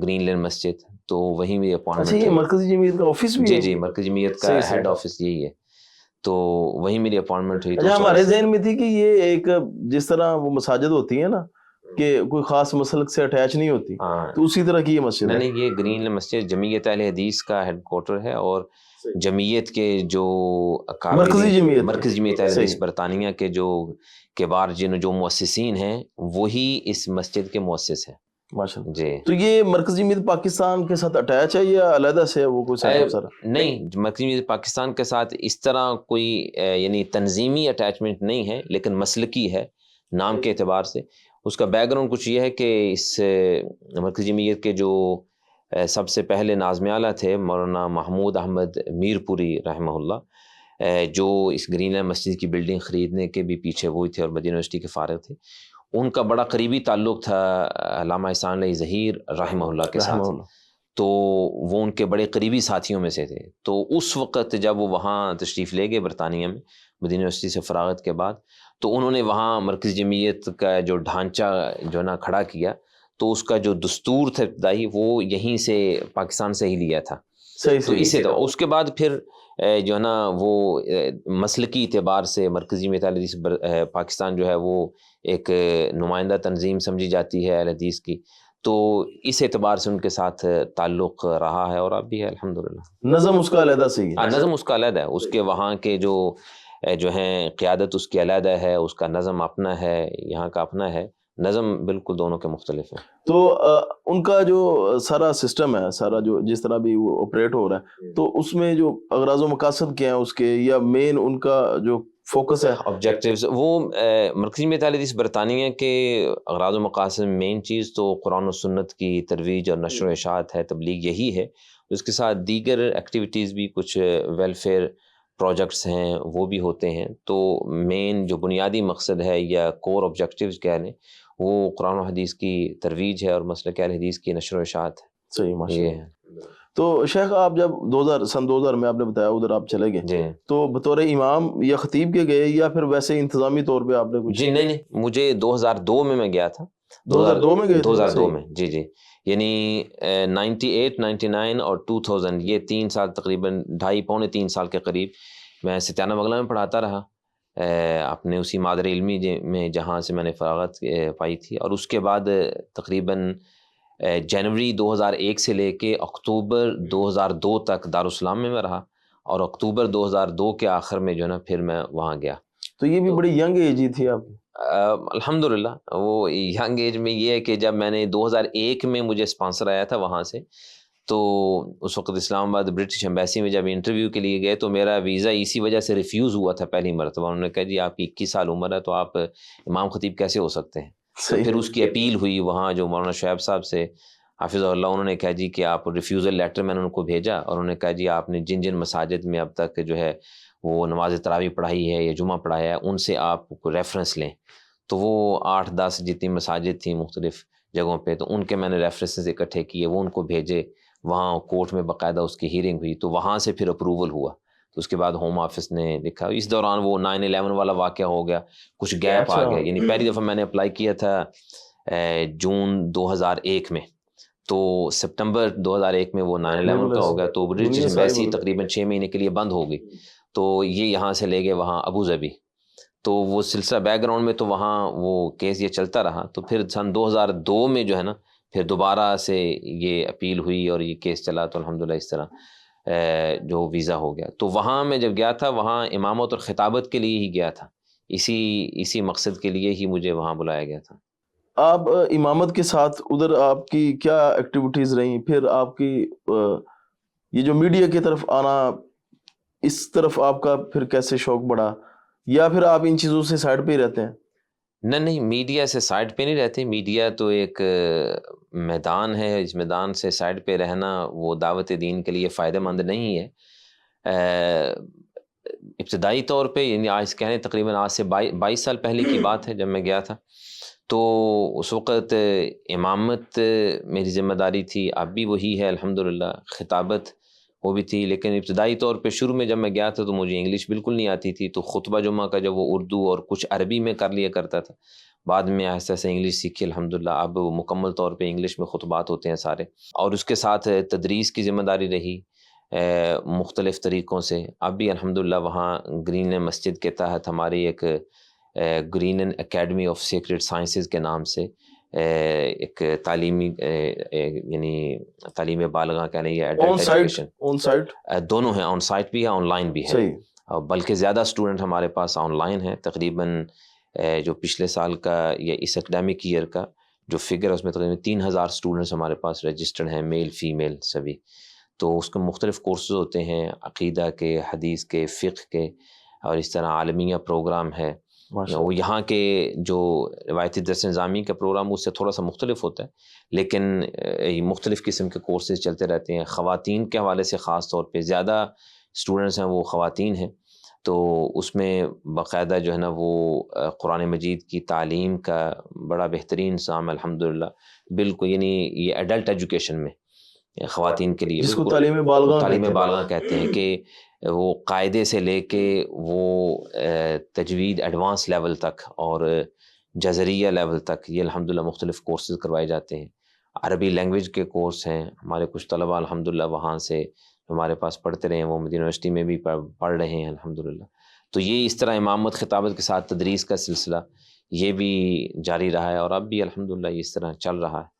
گرین لین مسجد، تو وہیں میری اپوائنٹمنٹ. مرکزی جمعیت کا آفس بھی؟ جی مرکزی جمعیت کا ہیڈ آفس یہی ہے. تو وہیں میری اپوائنٹمنٹ ہوئی. ہمارے ذہن میں تھی کہ یہ ایک جس طرح وہ مساجد ہوتی ہیں نا کہ کوئی خاص مسلک سے اٹیچ نہیں ہوتی، تو اسی طرح کی یہ مسجد ہے. نہیں، یہ گرین لین مسجد جمعیت اہل حدیث کا ہیڈ کوارٹر ہے، اور جمعیت کے جو مرکزی جمعیت اہل حدیث برطانیہ کے جو کبار جو مؤسسین ہیں وہی اس مسجد کے مؤسس ہیں. ماشاءاللہ. جی. تو یہ مرکزی جمعیت پاکستان کے ساتھ اٹیچ ہے یا علیحدہ سے وہ کوئی سیٹ اپ سر؟ نہیں، مرکزی جمعیت پاکستان کے ساتھ اس طرح کوئی یعنی تنظیمی اٹیچمنٹ نہیں ہے، لیکن مسلکی ہے نام کے اعتبار سے. اس کا بیک گراؤنڈ کچھ یہ ہے کہ اس مرکزی جمعیت کے جو سب سے پہلے ناظم اعلیٰ تھے مولانا محمود احمد میر پوری رحمہ اللہ، جو اس گرین لین مسجد کی بلڈنگ خریدنے کے بھی پیچھے وہی تھے اور مدینہ یونیورسٹی کے فارغ تھے. ان کا بڑا قریبی تعلق تھا علامہ احسان علی ظہیر رحمہ اللہ کے ساتھ، تو وہ ان کے بڑے قریبی ساتھیوں میں سے تھے. تو اس وقت جب وہ وہاں تشریف لے گئے برطانیہ میں مدینہ یونیورسٹی سے فراغت کے بعد، تو انہوں نے وہاں مرکزی جمعیت کا جو ڈھانچہ جو ہے نا کھڑا کیا. تو اس کا جو دستور تھا ابتدائی وہ یہیں سے پاکستان سے ہی لیا تھا. تو اسے تو اس کے بعد پھر جو ہے نا وہ مسلکی اعتبار سے مرکزی جمعیت اہل حدیث پاکستان جو ہے وہ ایک نمائندہ تنظیم سمجھی جاتی ہے اہل حدیث کی. تو اس اعتبار سے ان کے ساتھ تعلق رہا ہے اور اب بھی ہے الحمدللہ. نظم اس کا علیحدہ سے ہی ہے. نظم اس کا علیحدہ ہے، اس کے وہاں کے جو ہیں قیادت اس کی علیحدہ ہے، اس کا نظم اپنا ہے، یہاں کا اپنا ہے. نظم بالکل دونوں کے مختلف ہیں. تو ان کا جو سارا سسٹم ہے، سارا جو جس طرح بھی وہ آپریٹ ہو رہا ہے، تو اس میں جو اغراض و مقاصد کیا ہیں اس کے، یا مین ان کا جو فوکس ہے آبجیکٹیوز، وہ مرکزی جمعیت اہل حدیث برطانیہ کے اغراض و مقاصد مین چیز تو قرآن و سنت کی ترویج اور نشر و اشاعت ہے، تبلیغ یہی ہے. اس کے ساتھ دیگر ایکٹیویٹیز بھی کچھ ویلفیئر پروجیکٹس ہیں وہ بھی ہوتے ہیں. تو مین جو بنیادی مقصد ہے یا کور آبجیکٹیوز کہہ لیں وہ قرآن و حدیث کی ترویج ہے اور مسلک اہل حدیث کی نشر و اشاعت ہے. صحیح ماشاء یہ اللہ. ہے. تو شیخ آپ جب سن 2000 میں آپ نے بتایا ادھر آپ چلے گئے, جی تو بطور امام یا خطیب کے گئے یا پھر ویسے انتظامی طور پہ آپ نے کچھ؟ جی نہیں مجھے 2002 میں گیا تھا. 2002 میں گئے تھے؟ 2002 میں جی یعنی 98 99 اور 2000 یہ 3 سال تقریباً 2.5 3 سال کے قریب میں ستیانہ بغلہ میں پڑھاتا رہا اپنے اسی مادر علمی میں جہاں سے میں نے فراغت پائی تھی. اور اس کے بعد تقریباً جنوری 2001 سے لے کے اکتوبر 2002 تک دارالسلام میں رہا, اور اکتوبر 2002 کے آخر میں جو ہے نا پھر میں وہاں گیا. تو یہ بھی بڑی ینگ ایج ہی تھی آپ کی. الحمدللہ وہ ینگ ایج میں یہ ہے کہ جب میں نے 2001 میں مجھے اسپانسر آیا تھا وہاں سے, تو اس وقت اسلام آباد برٹش ایمبیسی میں جب انٹرویو کے لیے گئے تو میرا ویزا اسی وجہ سے ریفیوز ہوا تھا پہلی مرتبہ. انہوں نے کہا جی آپ کی 21 سال عمر ہے تو آپ امام خطیب کیسے ہو سکتے ہیں. تو پھر اس کی اپیل ہوئی وہاں جو مولانا شعیب صاحب سے حافظ اللہ, انہوں نے کہا جی کہ آپ ریفیوزل لیٹر میں نے ان کو بھیجا, اور انہوں نے کہا جی آپ نے جن جن مساجد میں اب تک جو ہے وہ نماز تراویح پڑھائی ہے یا جمعہ پڑھایا ہے ان سے آپ کو ریفرنس لیں. تو وہ 8-10 جتنی مساجد تھیں مختلف جگہوں پہ, تو ان کے میں نے ریفرنسز اکٹھے کیے, وہ ان کو بھیجے, وہاں کورٹ میں باقاعدہ اس کی ہیرنگ ہوئی, تو وہاں سے پھر اپروول ہوا. تو اس کے بعد ہوم آفس نے لکھا. اس دوران وہ 9/11 والا واقعہ ہو گیا, کچھ گیپ آ گیا. یعنی پہلی دفعہ میں نے اپلائی کیا تھا جون 2001 میں, تو سپتمبر 2001 میں وہ 9/11 کا ہو گیا, تو برٹش ایمبیسی تقریباً 6 مہینے کے لیے بند ہو گئی. تو یہ یہاں سے لے گئے وہاں ابو ظبی. تو وہ سلسلہ بیک گراؤنڈ میں تو وہاں وہ کیس یہ چلتا رہا. تو پھر سن 2002 میں جو ہے نا پھر دوبارہ سے یہ اپیل ہوئی اور یہ کیس چلا, تو الحمدللہ اس طرح جو ویزا ہو گیا. تو وہاں میں جب گیا تھا وہاں امامت اور خطابت کے لیے ہی گیا تھا, اسی مقصد کے لیے ہی مجھے وہاں بلایا گیا تھا. آپ امامت کے ساتھ ادھر آپ کی کیا ایکٹیویٹیز رہیں, پھر آپ کی یہ جو میڈیا کی طرف آنا, اس طرف آپ کا پھر کیسے شوق بڑھا, یا پھر آپ ان چیزوں سے سائڈ پہ ہی رہتے ہیں؟ نہیں میڈیا سے سائڈ پہ نہیں رہتے. میڈیا تو ایک میدان ہے, اس میدان سے سائڈ پہ رہنا وہ دعوت دین کے لیے فائدہ مند نہیں ہے. ابتدائی طور پہ یعنی آج کہنے تقریباً آج سے 22 سال پہلے کی بات ہے جب میں گیا تھا, تو اس وقت امامت میری ذمہ داری تھی, اب بھی وہی ہے الحمدللہ, خطابت وہ بھی تھی. لیکن ابتدائی طور پہ شروع میں جب میں گیا تھا تو مجھے انگلش بالکل نہیں آتی تھی, تو خطبہ جمعہ کا جب وہ اردو اور کچھ عربی میں کر لیا کرتا تھا. بعد میں آہستہ آہستہ انگلش سیکھی الحمدللہ, اب وہ مکمل طور پہ انگلش میں خطبات ہوتے ہیں سارے. اور اس کے ساتھ تدریس کی ذمہ داری رہی مختلف طریقوں سے. اب بھی الحمدللہ وہاں گرین لین مسجد کے تحت ہماری ایک Green Lane Academy of Sacred Sciences کے نام سے ایک تعلیمی یعنی تعلیم بالغاہ کہہ لیں یا ایڈلٹ ایجوکیشن, آن سائٹ دونوں ہیں, آن سائٹ بھی ہے آن لائن بھی ہے. بلکہ زیادہ اسٹوڈنٹ ہمارے پاس آن لائن ہیں. تقریباً جو پچھلے سال کا یا اس اکیڈمک ایئر کا جو فگر ہے اس میں تقریباً 3000 اسٹوڈنٹس ہمارے پاس رجسٹرڈ ہیں, میل فیمیل سبھی. تو اس کے مختلف کورسز ہوتے ہیں, عقیدہ کے, حدیث کے, فقہ کے, اور اس طرح عالمیہ پروگرام ہے. وہ یہاں کے جو روایتی درس نظامی کا پروگرام اس سے تھوڑا سا مختلف ہوتا ہے, لیکن مختلف قسم کے کورسز چلتے رہتے ہیں. خواتین کے حوالے سے خاص طور پہ زیادہ اسٹوڈنٹس ہیں وہ خواتین ہیں, تو اس میں باقاعدہ جو ہے نا وہ قرآن مجید کی تعلیم کا بڑا بہترین نظام الحمدللہ. بالکل یعنی یہ ایڈلٹ ایجوکیشن میں خواتین کے لیے جس کو تعلیم بالغاہ کہتے ہیں, کہ وہ قاعدے سے لے کے وہ تجوید ایڈوانس لیول تک اور جزریہ لیول تک یہ الحمدللہ مختلف کورسز کروائے جاتے ہیں. عربی لینگویج کے کورس ہیں, ہمارے کچھ طلباء الحمدللہ وہاں سے ہمارے پاس پڑھتے رہے ہیں, وہ مدینہ یونیورسٹی میں بھی پڑھ رہے ہیں الحمدللہ. تو یہ اس طرح امامت خطابت کے ساتھ تدریس کا سلسلہ یہ بھی جاری رہا ہے, اور اب بھی الحمدللہ اس طرح چل رہا ہے.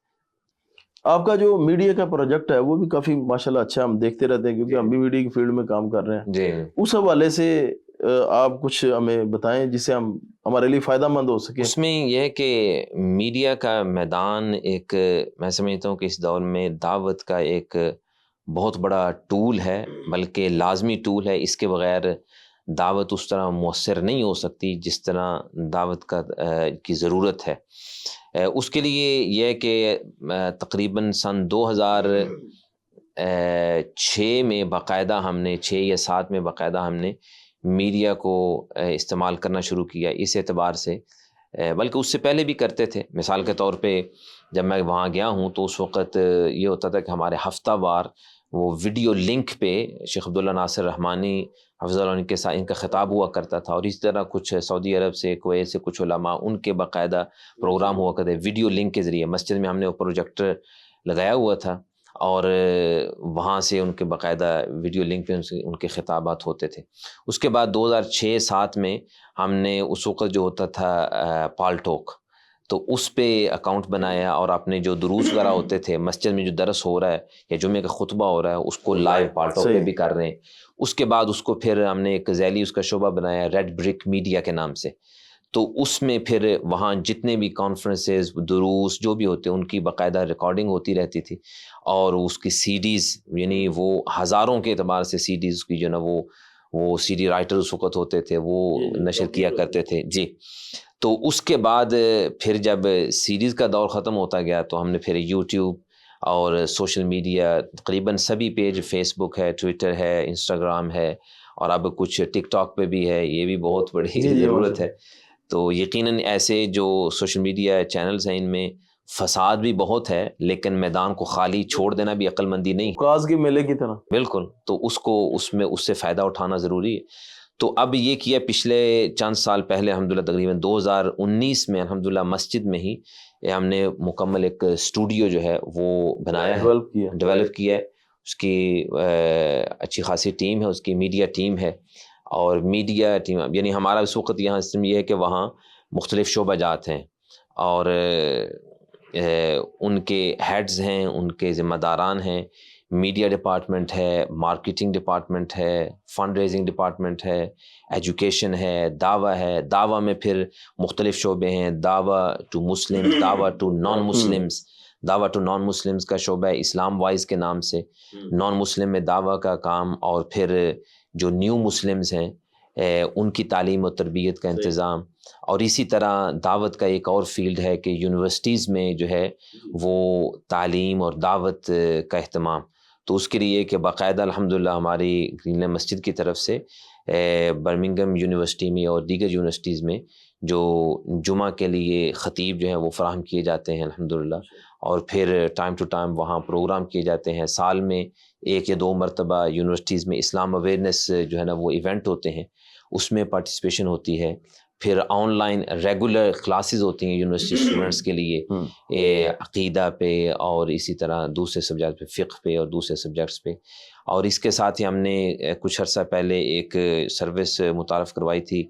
آپ کا جو میڈیا کا پروجیکٹ ہے وہ بھی کافی ماشاءاللہ اچھا, ہم دیکھتے رہتے ہیں کیونکہ ہم بھی میڈیا کی فیلڈ میں کام کر رہے ہیں. جی اس حوالے سے آپ کچھ ہمیں بتائیں جس سے ہم ہمارے لیے فائدہ مند ہو سکے. اس میں یہ ہے کہ میڈیا کا میدان ایک میں سمجھتا ہوں کہ اس دور میں دعوت کا ایک بہت بڑا ٹول ہے, بلکہ لازمی ٹول ہے. اس کے بغیر دعوت اس طرح مؤثر نہیں ہو سکتی جس طرح دعوت کی ضرورت ہے. اس کے لیے یہ ہے کہ تقریباً سن 2006 میں باقاعدہ ہم نے 6 یا 7 میں باقاعدہ ہم نے میڈیا کو استعمال کرنا شروع کیا. اس اعتبار سے بلکہ اس سے پہلے بھی کرتے تھے. مثال کے طور پہ جب میں وہاں گیا ہوں تو اس وقت یہ ہوتا تھا کہ ہمارے ہفتہ وار وہ ویڈیو لنک پہ شیخ عبداللہ ناصر رحمانی حفظ اللہ ان کے ساتھ ان کا خطاب ہوا کرتا تھا، اور اسی طرح کچھ سعودی عرب سے کویت سے کچھ علماء ان کے باقاعدہ پروگرام ہوا کرتے ویڈیو لنک کے ذریعے. مسجد میں ہم نے وہ پروجیکٹر لگایا ہوا تھا اور وہاں سے ان کے باقاعدہ ویڈیو لنک پہ ان کے خطابات ہوتے تھے. اس کے بعد 2006-07 میں ہم نے اس وقت جو ہوتا تھا پال ٹاک، تو اس پہ اکاؤنٹ بنایا اور اپنے جو دروس وغیرہ ہوتے تھے مسجد میں جو درس ہو رہا ہے یا جمعے کا خطبہ ہو رہا ہے اس کو لائیو پال ٹاک پہ بھی کر رہے ہیں. اس کے بعد اس کو پھر ہم نے ایک ذیلی اس کا شعبہ بنایا ریڈ برک میڈیا کے نام سے. تو اس میں پھر وہاں جتنے بھی کانفرنسز دروس جو بھی ہوتے ہیں ان کی باقاعدہ ریکارڈنگ ہوتی رہتی تھی، اور اس کی سی ڈیز یعنی وہ ہزاروں کے اعتبار سے سی ڈیز کی جو نا وہ سی ڈی رائٹر اس وقت ہوتے تھے وہ نشر کیا کرتے تھے جی. تو اس کے بعد پھر جب سیریز کا دور ختم ہوتا گیا تو ہم نے پھر یوٹیوب اور سوشل میڈیا تقریباً سبھی پیج، فیس بک ہے، ٹویٹر ہے، انسٹاگرام ہے، اور اب کچھ ٹک ٹاک پہ بھی ہے، یہ بھی بہت بڑی ضرورت ہے. تو یقیناً ایسے جو سوشل میڈیا چینلز ہیں ان میں فساد بھی بہت ہے، لیکن میدان کو خالی چھوڑ دینا بھی عقل مندی نہیں. کاز کے میلے کی طرح بالکل، تو اس سے فائدہ اٹھانا ضروری ہے. تو اب یہ کیا پچھلے چند سال پہلے الحمدللہ تقریباً 2019 میں الحمدللہ مسجد میں ہی ہم نے مکمل ایک اسٹوڈیو جو ہے وہ بنایا ہے، ڈیولپ کیا ہے. اس کی اچھی خاصی ٹیم ہے، اس کی میڈیا ٹیم ہے. اور میڈیا ٹیم یعنی ہمارا اس وقت یہاں سسٹم یہ ہے کہ وہاں مختلف شعبہ جات ہیں اور ان کے ہیڈز ہیں، ان کے ذمہ داران ہیں. میڈیا ڈپارٹمنٹ ہے، مارکیٹنگ ڈپارٹمنٹ ہے، فنڈ ریزنگ ڈپارٹمنٹ ہے، ایجوکیشن ہے، دعویٰ ہے. دعویٰ میں پھر مختلف شعبے ہیں، دعویٰ ٹو مسلم، دعویٰ ٹو نان مسلمس. دعویٰ ٹو نان مسلمس کا شعبہ ہے اسلام وائز کے نام سے، نان مسلم میں دعویٰ کا کام، اور پھر جو نیو مسلمز ہیں ان کی تعلیم و تربیت کا انتظام. اور اسی طرح دعوت کا ایک اور فیلڈ ہے کہ یونیورسٹیز میں جو ہے وہ تعلیم اور دعوت کا اہتمام. تو اس کے لیے کہ باقاعدہ الحمدللہ ہماری گرین لینڈ مسجد کی طرف سے برمنگھم یونیورسٹی میں اور دیگر یونیورسٹیز میں جو جمعہ کے لیے خطیب جو ہیں وہ فراہم کیے جاتے ہیں الحمدللہ، اور پھر ٹائم ٹو ٹائم وہاں پروگرام کیے جاتے ہیں. سال میں 1 یا 2 مرتبہ یونیورسٹیز میں اسلام اویئرنیس جو ہے نا وہ ایونٹ ہوتے ہیں، اس میں پارٹیسپیشن ہوتی ہے. پھر آن لائن ریگولر کلاسز ہوتی ہیں یونیورسٹی اسٹوڈنٹس کے لیے عقیدہ پہ اور اسی طرح دوسرے سبجیکٹ پہ، فقہ پہ اور دوسرے سبجیکٹس پہ. اور اس کے ساتھ ہی ہم نے کچھ عرصہ پہلے ایک سروس متعارف کروائی تھی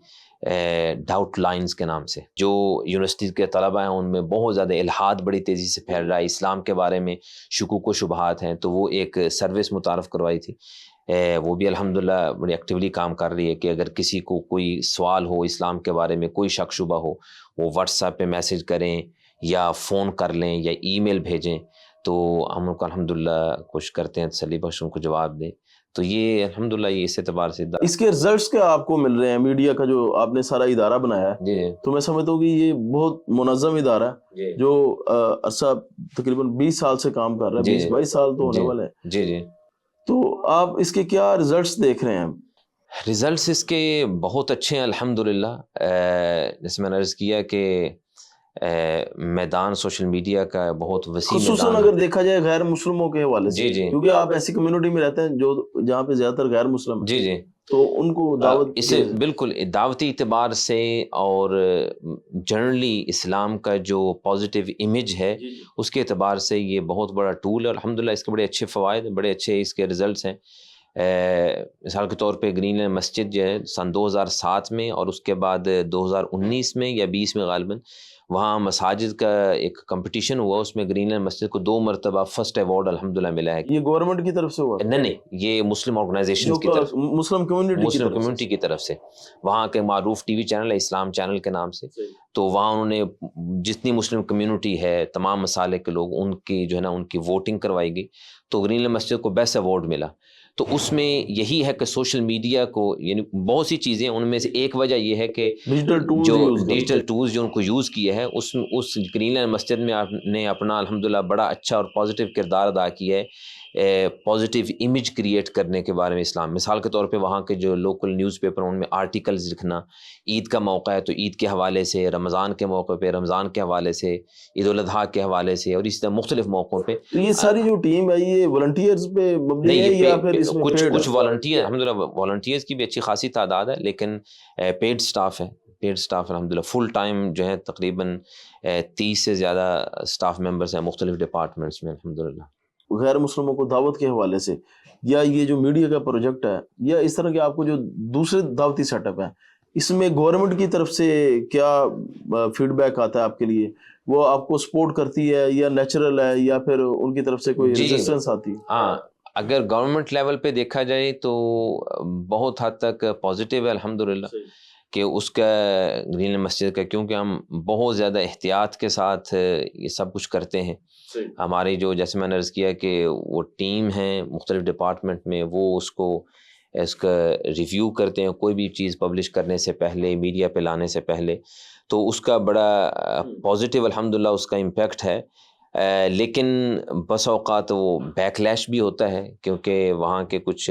ڈاؤٹ لائنز کے نام سے. جو یونیورسٹی کے طلبہ ہیں ان میں بہت زیادہ الحاد بڑی تیزی سے پھیل رہا ہے، اسلام کے بارے میں شکوک و شبہات ہیں، تو وہ ایک سروس متعارف کروائی تھی. وہ بھی الحمدللہ بڑی ایکٹیولی کام کر رہی ہے کہ اگر کسی کو کوئی سوال ہو اسلام کے بارے میں، کوئی شک شبہ ہو، وہ واٹس ایپ پہ میسج کریں یا فون کر لیں یا ای میل بھیجیں، تو ہم ان کو الحمدللہ کوشش کرتے ہیں تسلی بخش ان کو جواب دیں. تو یہ الحمدللہ یہ اس اعتبار سے اس کے رزلٹس کیا آپ کو مل رہے ہیں؟ میڈیا کا جو آپ نے سارا ادارہ بنایا ہے جی تو میں سمجھتا ہوں کہ یہ بہت منظم ادارہ ہے جو عرصہ تقریباً 20 سال سے کام کر رہا ہے، 20-22 سال تو ہونے والے ہیں. جی تو آپ اس کے کیا رزلٹس دیکھ رہے ہیں؟ ریزلٹس اس کے بہت اچھے ہیں الحمدللہ. جیسے میں نے عرض کیا کہ میدان سوشل میڈیا کا بہت وسیع خصوصاً میدان اگر دیکھا جائے غیر مسلموں کے حوالے سے، جی کیونکہ آپ ایسی کمیونٹی میں رہتے ہیں جو جہاں پہ زیادہ تر غیر مسلم ہیں، جی تو ان کو دعوت اسے بالکل دعوتی اعتبار سے اور جنرلی اسلام کا جو پازیٹیو امیج ہے اس کے اعتبار سے یہ بہت بڑا ٹول ہے. الحمدللہ اس کے بڑے اچھے فوائد، بڑے اچھے اس کے رزلٹس ہیں. مثال کے طور پہ گرین لینڈ مسجد جو ہے سن 2007 میں اور اس کے بعد 2019 میں یا 20 میں غالباً وہاں مساجد کا ایک کمپٹیشن ہوا، اس میں گرین لینڈ مسجد کو 2 مرتبہ فرسٹ ایوارڈ الحمدللہ ملا ہے. یہ گورنمنٹ کی طرف سے ہوا؟ نہیں، یہ مسلم آرگنائزیشن کی طرف، مسلم کمیونٹی کی طرف سے. وہاں کے معروف ٹی وی چینل ہے اسلام چینل کے نام سے، تو وہاں انہوں نے جتنی مسلم کمیونٹی ہے تمام مسالے کے لوگ ان کی جو ہے نا ان کی ووٹنگ کروائی گئی، تو گرین لینڈ مسجد کو بیسٹ ایوارڈ ملا. تو اس میں یہی ہے کہ سوشل میڈیا کو یعنی بہت سی چیزیں، ان میں سے ایک وجہ یہ ہے کہ جو ڈیجیٹل ٹولز جو ان کو یوز کیے ہیں اس گرین لینڈ مسجد میں آپ نے اپنا الحمدللہ بڑا اچھا اور پازیٹیو کردار ادا کیا ہے پازیٹیو امیج کریٹ کرنے کے بارے میں اسلام. مثال کے طور پہ وہاں کے جو لوکل نیوز پیپر ان میں آرٹیکلز لکھنا، عید کا موقع ہے تو عید کے حوالے سے، رمضان کے موقع پہ رمضان کے حوالے سے، عید الاضحیٰ کے حوالے سے، اور اس طرح مختلف موقعوں پہ. یہ ساری جو ٹیم ہے یہ والنٹیئرز پہ مبنی ہے یا پھر اس میں کچھ والنٹیئر، الحمدللہ والنٹیئرز کی بھی اچھی خاصی تعداد ہے، لیکن پیڈ سٹاف ہے. پیڈ سٹاف الحمدللہ فل ٹائم جو ہے تقریباً 30 سے زیادہ سٹاف ممبرز ہیں مختلف ڈپارٹمنٹس میں الحمدللہ. غیر مسلموں کو دعوت کے حوالے سے، یا یہ جو میڈیا کا پروجیکٹ ہے، یا اس طرح کے آپ کو جو دوسرے دعوتی سیٹ اپ ہیں، اس میں گورنمنٹ کی طرف سے کیا فیڈ بیک آتا ہے آپ کے لیے؟ وہ آپ کو سپورٹ کرتی ہے یا نیچرل ہے، یا پھر ان کی طرف سے کوئی ریزسٹنس آتی ہے؟ ہاں، اگر گورنمنٹ لیول پہ دیکھا جائے تو بہت حد تک پازیٹیو ہے الحمدللہ کہ اس کا گرین لینڈ مسجد کا، کیونکہ ہم بہت زیادہ احتیاط کے ساتھ یہ سب کچھ کرتے ہیں. ہماری جو جیسے میں نے عرض کیا کہ وہ ٹیم ہیں مختلف ڈپارٹمنٹ میں، وہ اس کا ریویو کرتے ہیں کوئی بھی چیز پبلش کرنے سے پہلے، میڈیا پہ لانے سے پہلے. تو اس کا بڑا پازیٹیو الحمدللہ اس کا امپیکٹ ہے. لیکن بس اوقات وہ بیک لیش بھی ہوتا ہے، کیونکہ وہاں کے کچھ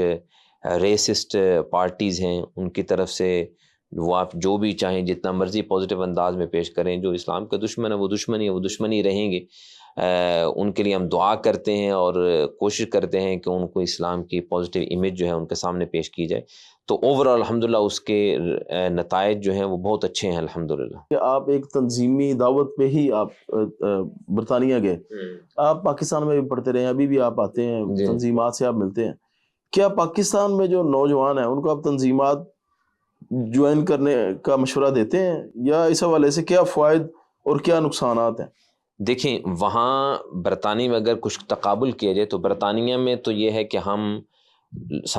ریسسٹ پارٹیز ہیں، ان کی طرف سے وہ آپ جو بھی چاہیں جتنا مرضی پازیٹیو انداز میں پیش کریں، جو اسلام کے دشمن ہے وہ دشمنی رہیں گے. ان کے لیے ہم دعا کرتے ہیں اور کوشش کرتے ہیں کہ ان کو اسلام کی پازیٹیو امیج جو ہے ان کے سامنے پیش کی جائے. تو اوورآل الحمدللہ اس کے نتائج جو ہیں وہ بہت اچھے ہیں الحمدللہ. کہ آپ ایک تنظیمی دعوت پہ ہی آپ برطانیہ گئے، آپ پاکستان میں بھی پڑھتے رہے ہیں، ابھی بھی آپ آتے ہیں، تنظیمات سے آپ ملتے ہیں. کیا پاکستان میں جو نوجوان ہیں ان کو آپ تنظیمات جوائن کرنے کا مشورہ دیتے ہیں، یا اس حوالے سے کیا فوائد اور کیا نقصانات ہیں؟ دیکھیں، وہاں برطانیہ میں اگر کچھ تقابل کیا جائے تو برطانیہ میں تو یہ ہے کہ ہم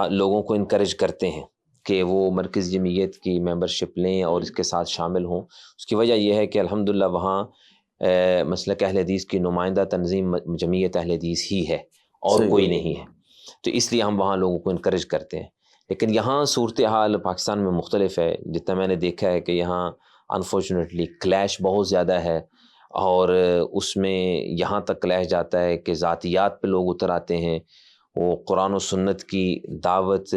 لوگوں کو انکریج کرتے ہیں کہ وہ مرکز جمعیت کی ممبرشپ لیں اور اس کے ساتھ شامل ہوں. اس کی وجہ یہ ہے کہ الحمدللہ وہاں مسلک اہل حدیث کی نمائندہ تنظیم جمعیت اہل حدیث ہی ہے اور کوئی نہیں ہے، تو اس لیے ہم وہاں لوگوں کو انکریج کرتے ہیں. لیکن یہاں صورتحال پاکستان میں مختلف ہے. جتنا میں نے دیکھا ہے کہ یہاں انفارچونیٹلی کلیش بہت زیادہ ہے، اور اس میں یہاں تک کلیش جاتا ہے کہ ذاتیات پہ لوگ اتر آتے ہیں. وہ قرآن و سنت کی دعوت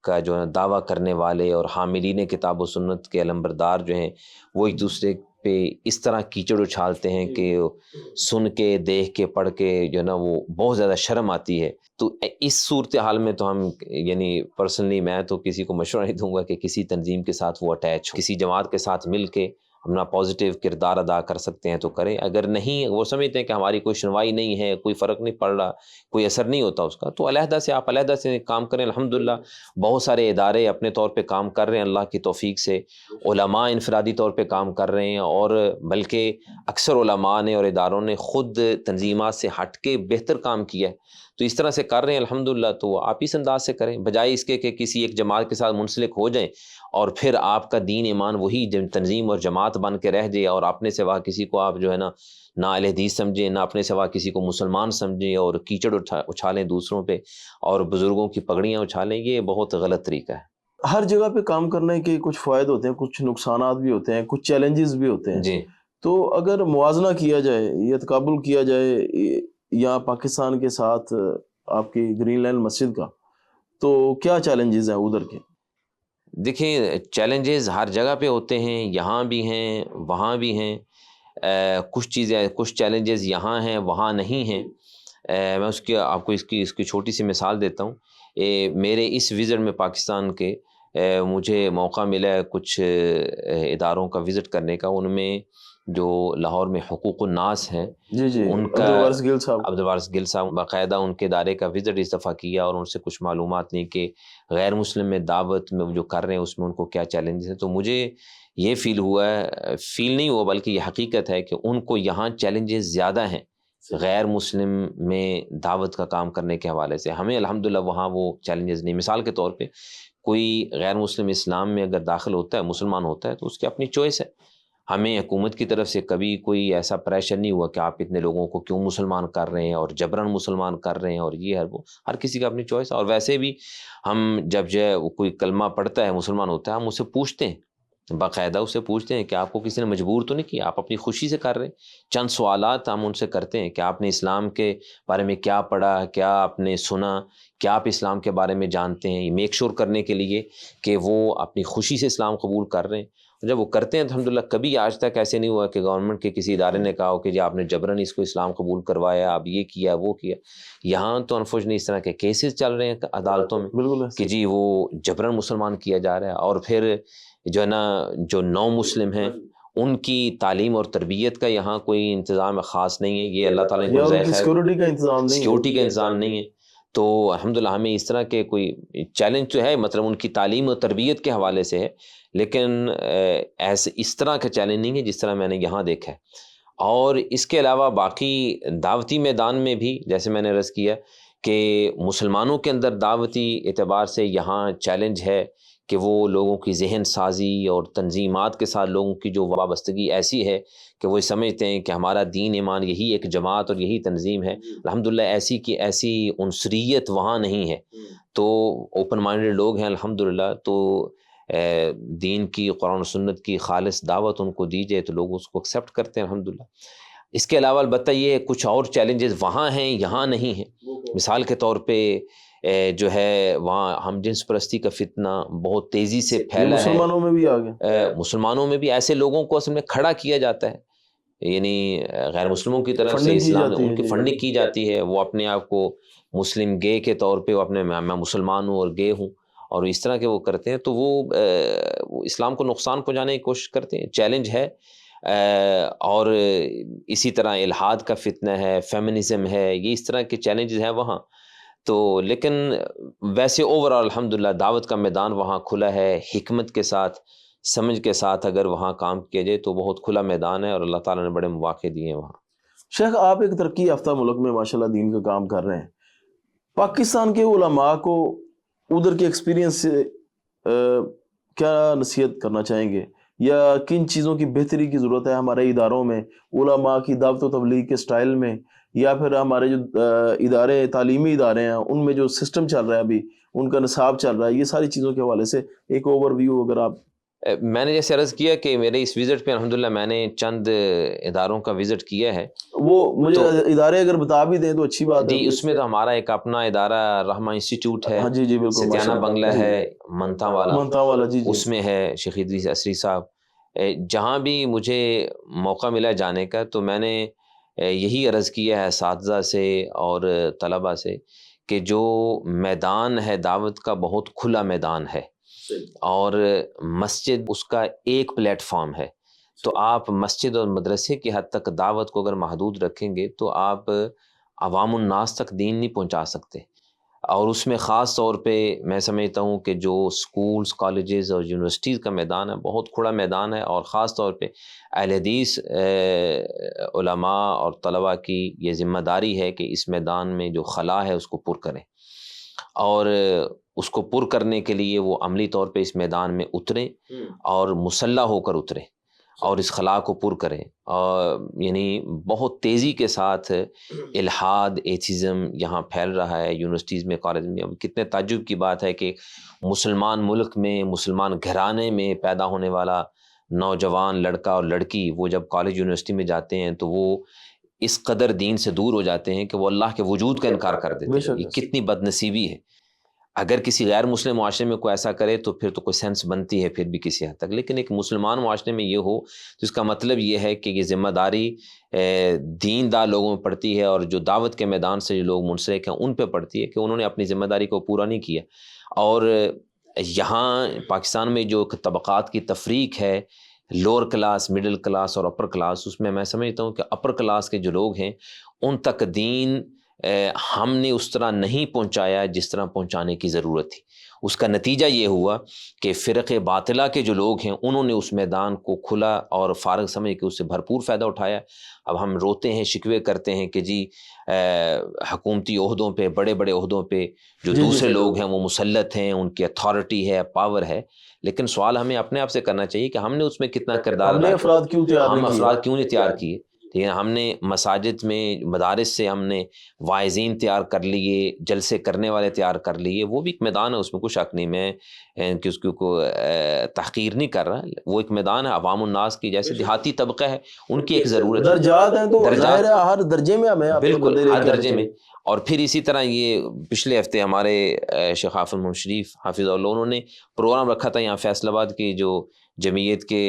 کا جو ہے دعویٰ کرنے والے اور حاملین کتاب و سنت کے علمبردار جو ہیں وہ ایک دوسرے پہ اس طرح کیچڑ اچھالتے ہیں کہ سن کے، دیکھ کے، پڑھ کے جو ہے نا وہ بہت زیادہ شرم آتی ہے. تو اس صورتحال میں تو ہم یعنی پرسنلی میں تو کسی کو مشورہ نہیں دوں گا کہ کسی تنظیم کے ساتھ وہ اٹیچ ہو. کسی جماعت کے ساتھ مل کے اپنا پازیٹیو کردار ادا کر سکتے ہیں تو کریں، اگر نہیں، وہ سمجھتے ہیں کہ ہماری کوئی سنوائی نہیں ہے، کوئی فرق نہیں پڑ رہا، کوئی اثر نہیں ہوتا اس کا، تو آپ علیحدہ سے کام کریں. الحمدللہ بہت سارے ادارے اپنے طور پہ کام کر رہے ہیں اللہ کی توفیق سے، علماء انفرادی طور پہ کام کر رہے ہیں، اور بلکہ اکثر علماء نے اور اداروں نے خود تنظیمات سے ہٹ کے بہتر کام کیا ہے. تو اس طرح سے کر رہے ہیں الحمدللہ. تو آپ اس انداز سے کریں بجائے اس کے کہ کسی ایک جماعت کے ساتھ منسلک ہو جائیں اور پھر آپ کا دین ایمان وہی تنظیم اور جماعت بن کے رہ جائے، اور اپنے سوا کسی کو آپ جو ہے نا نہ اہل حدیث سمجھیں، نہ اپنے سوا کسی کو مسلمان سمجھیں، اور کیچڑ اچھالیں دوسروں پہ اور بزرگوں کی پگڑیاں اچھالیں. یہ بہت غلط طریقہ ہے. ہر جگہ پہ کام کرنے کے کچھ فوائد ہوتے ہیں، کچھ نقصانات بھی ہوتے ہیں، کچھ چیلنجز بھی ہوتے ہیں. جی، تو اگر موازنہ کیا جائے یا تقابل کیا جائے یا پاکستان کے ساتھ آپ کی گرین لینڈ مسجد کا، تو کیا چیلنجز ہیں ادھر کے؟ دیکھیں، چیلنجز ہر جگہ پہ ہوتے ہیں، یہاں بھی ہیں وہاں بھی ہیں. کچھ چیلنجز یہاں ہیں وہاں نہیں ہیں. میں آپ کو اس کی چھوٹی سی مثال دیتا ہوں. میرے اس وزٹ میں پاکستان کے مجھے موقع ملا ہے کچھ اداروں کا وزٹ کرنے کا. ان میں جو لاہور میں حقوق الناس ہیں، جی ان کا عبدالوارث گل صاحب باقاعدہ ان کے ادارے کا وزٹ اس دفعہ کیا اور ان سے کچھ معلومات لی کہ غیر مسلم میں دعوت میں جو کر رہے ہیں اس میں ان کو کیا چیلنجز ہیں. تو مجھے یہ فیل نہیں ہوا بلکہ یہ حقیقت ہے کہ ان کو یہاں چیلنجز زیادہ ہیں غیر مسلم میں دعوت کا کام کرنے کے حوالے سے. ہمیں الحمدللہ وہاں وہ چیلنجز نہیں. مثال کے طور پہ کوئی غیر مسلم اسلام میں اگر داخل ہوتا ہے، مسلمان ہوتا ہے، تو اس کی اپنی چوائس ہے. ہمیں حکومت کی طرف سے کبھی کوئی ایسا پریشر نہیں ہوا کہ آپ اتنے لوگوں کو کیوں مسلمان کر رہے ہیں اور جبراً مسلمان کر رہے ہیں اور یہ ہے وہ. ہر کسی کا اپنی چوائس ہے. اور ویسے بھی ہم جب جو ہے کوئی کلمہ پڑھتا ہے مسلمان ہوتا ہے ہم اسے پوچھتے ہیں, باقاعدہ اسے پوچھتے ہیں کہ آپ کو کسی نے مجبور تو نہیں کیا, آپ اپنی خوشی سے کر رہے ہیں. چند سوالات ہم ان سے کرتے ہیں کہ آپ نے اسلام کے بارے میں کیا پڑھا, کیا آپ نے سنا, کیا آپ اسلام کے بارے میں جانتے ہیں, یہ میک شور کرنے کے لیے کہ وہ اپنی خوشی سے اسلام قبول کر رہے ہیں. جب وہ کرتے ہیں تو الحمدللہ کبھی آج تک ایسے نہیں ہوا کہ گورنمنٹ کے کسی ادارے نے کہا ہو کہ جی آپ نے جبراً اس کو اسلام قبول کروایا, آپ یہ کیا وہ کیا. یہاں تو انفارچونیٹلی اس طرح کے کیسز چل رہے ہیں عدالتوں میں بالکل کہ جی وہ جبراً مسلمان کیا جا رہا ہے. اور پھر جو ہے نا جو نو مسلم ہیں ان کی تعلیم اور تربیت کا یہاں کوئی انتظام خاص نہیں ہے, یہ اللہ تعالیٰ نے یا ان گنجائش کی سیکورٹی کا انتظام نہیں ہے. سیکورٹی کا انتظام نہیں ہے. تو الحمدللہ ہمیں اس طرح کے کوئی چیلنج تو ہے, مطلب ان کی تعلیم اور تربیت کے حوالے سے ہے, لیکن ایسے اس طرح کا چیلنج نہیں ہے جس طرح میں نے یہاں دیکھا ہے. اور اس کے علاوہ باقی دعوتی میدان میں بھی جیسے میں نے عرض کیا کہ مسلمانوں کے اندر دعوتی اعتبار سے یہاں چیلنج ہے کہ وہ لوگوں کی ذہن سازی اور تنظیمات کے ساتھ لوگوں کی جو وابستگی ایسی ہے کہ وہ سمجھتے ہیں کہ ہمارا دین ایمان یہی ایک جماعت اور یہی تنظیم ہے. الحمدللہ ایسی کی ایسی عنصریت وہاں نہیں ہے. تو اوپن مائنڈڈ لوگ ہیں الحمدللہ. تو دین کی قرآن و سنت کی خالص دعوت ان کو دی جائے تو لوگ اس کو ایکسیپٹ کرتے ہیں الحمدللہ. اس کے علاوہ البتہ یہ کچھ اور چیلنجز وہاں ہیں یہاں نہیں ہیں. مثال کے طور پہ جو ہے وہاں ہم جنس پرستی کا فتنہ بہت تیزی سے پھیلا ہے. مسلمانوں میں بھی آ گیا. مسلمانوں میں بھی ایسے لوگوں کو اصل میں کھڑا کیا جاتا ہے, یعنی غیر مسلموں کی طرف سے فنڈنگ کی اسلام جاتی ہے, ان کی فنڈنگ کی جاتی ہے. وہ اپنے آپ کو مسلم گے کے طور پہ وہ اپنے میں مسلمان ہوں اور گے ہوں اور اس طرح کے وہ کرتے ہیں. تو وہ اسلام کو نقصان پہنچانے کی کوشش کرتے ہیں. چیلنج ہے. اور اسی طرح الحاد کا فتنہ ہے, فیمنزم ہے, یہ اس طرح کے چیلنجز ہیں وہاں. تو لیکن ویسے اوورآل الحمدللہ دعوت کا میدان وہاں کھلا ہے. حکمت کے ساتھ سمجھ کے ساتھ اگر وہاں کام کیا جائے تو بہت کھلا میدان ہے اور اللہ تعالیٰ نے بڑے مواقع دیے ہیں وہاں. شیخ آپ ایک ترقی یافتہ ملک میں ماشاءاللہ دین کا کام کر رہے ہیں. پاکستان کے علماء کو ادھر کے ایکسپیرینس سے کیا نصیحت کرنا چاہیں گے, یا کن چیزوں کی بہتری کی ضرورت ہے ہمارے اداروں میں, علماء کی دعوت و تبلیغ کے سٹائل میں, یا پھر ہمارے جو ادارے تعلیمی ادارے ہیں ان میں جو سسٹم چل رہا ہے ابھی, ان کا نصاب چل رہا ہے, یہ ساری چیزوں کے حوالے سے ایک اوور ویو اگر آپ. میں نے جیسے عرض کیا کہ میرے اس وزٹ پہ الحمدللہ میں نے چند اداروں کا وزٹ کیا ہے. وہ مجھے ادارے اگر بتا بھی دیں تو اچھی بات ہے. جی اس میں تو ہمارا ایک اپنا ادارہ رحمہ انسٹیٹیوٹ ہے, ہاں جی جی بالکل, ستیانہ بنگلہ ہے منتا والا, جی اس میں ہے شیخ ادریس عصری صاحب. جہاں بھی مجھے موقع ملا جانے کا تو میں نے یہی عرض کیا ہے اساتذہ سے اور طلباء سے کہ جو میدان ہے دعوت کا بہت کھلا میدان ہے اور مسجد اس کا ایک پلیٹ فارم ہے. تو آپ مسجد اور مدرسے کی حد تک دعوت کو اگر محدود رکھیں گے تو آپ عوام الناس تک دین نہیں پہنچا سکتے. اور اس میں خاص طور پہ میں سمجھتا ہوں کہ جو سکولز, کالجز اور یونیورسٹیز کا میدان ہے بہت کھلا میدان ہے, اور خاص طور پہ اہل حدیث علماء اور طلباء کی یہ ذمہ داری ہے کہ اس میدان میں جو خلا ہے اس کو پر کریں, اور اس کو پر کرنے کے لیے وہ عملی طور پہ اس میدان میں اتریں اور مسلح ہو کر اتریں اور اس خلا کو پر کریں. یعنی بہت تیزی کے ساتھ الحاد, ایتھیزم یہاں پھیل رہا ہے یونیورسٹیز میں, کالج میں. اب کتنے تعجب کی بات ہے کہ مسلمان ملک میں مسلمان گھرانے میں پیدا ہونے والا نوجوان لڑکا اور لڑکی وہ جب کالج یونیورسٹی میں جاتے ہیں تو وہ اس قدر دین سے دور ہو جاتے ہیں کہ وہ اللہ کے وجود کا انکار کر دیتے ہیں. یہ کتنی بد نصیبی ہے. اگر کسی غیر مسلم معاشرے میں کوئی ایسا کرے تو پھر تو کوئی سینس بنتی ہے پھر بھی کسی حد تک, لیکن ایک مسلمان معاشرے میں یہ ہو تو اس کا مطلب یہ ہے کہ یہ ذمہ داری دیندار لوگوں میں پڑتی ہے, اور جو دعوت کے میدان سے جو لوگ منسلک ہیں ان پہ پڑتی ہے کہ انہوں نے اپنی ذمہ داری کو پورا نہیں کیا. اور یہاں پاکستان میں جو طبقات کی تفریق ہے, لوور کلاس, مڈل کلاس اور اپر کلاس, اس میں میں سمجھتا ہوں کہ اپر کلاس کے جو لوگ ہیں ان تک دین ہم نے اس طرح نہیں پہنچایا جس طرح پہنچانے کی ضرورت تھی. اس کا نتیجہ یہ ہوا کہ فرق باطلہ کے جو لوگ ہیں انہوں نے اس میدان کو کھلا اور فارغ سمجھ کے اس سے بھرپور فائدہ اٹھایا. اب ہم روتے ہیں، شکوے کرتے ہیں کہ جی حکومتی عہدوں پہ، بڑے بڑے عہدوں پہ جو دوسرے لوگ ہیں وہ مسلط ہیں، ان کی اتھارٹی ہے، پاور ہے. لیکن سوال ہمیں اپنے آپ سے کرنا چاہیے کہ ہم نے اس میں کتنا کردار ادا کیا، ہم افراد کیوں نہیں تیار کیے. ٹھیک ہے، ہم نے مساجد میں، مدارس سے ہم نے واعظین تیار کر لیے، جلسے کرنے والے تیار کر لیے. وہ بھی ایک میدان ہے، اس میں کوئی شک نہیں، میں کہ اس کو تحقیر نہیں کر رہا. وہ ایک میدان ہے عوام الناس کی، جیسے دیہاتی طبقہ ہے ان کی ایک ضرورت ہے، درجات ہیں تو ظاہر ہے ہر درجے میں ہمیں بالکل ہر درجے میں. اور پھر اسی طرح یہ پچھلے ہفتے ہمارے شیخ حافظ محمد شریف حافظ اللہ، انہوں نے پروگرام رکھا تھا یہاں فیصل آباد کی جو جمعیت کے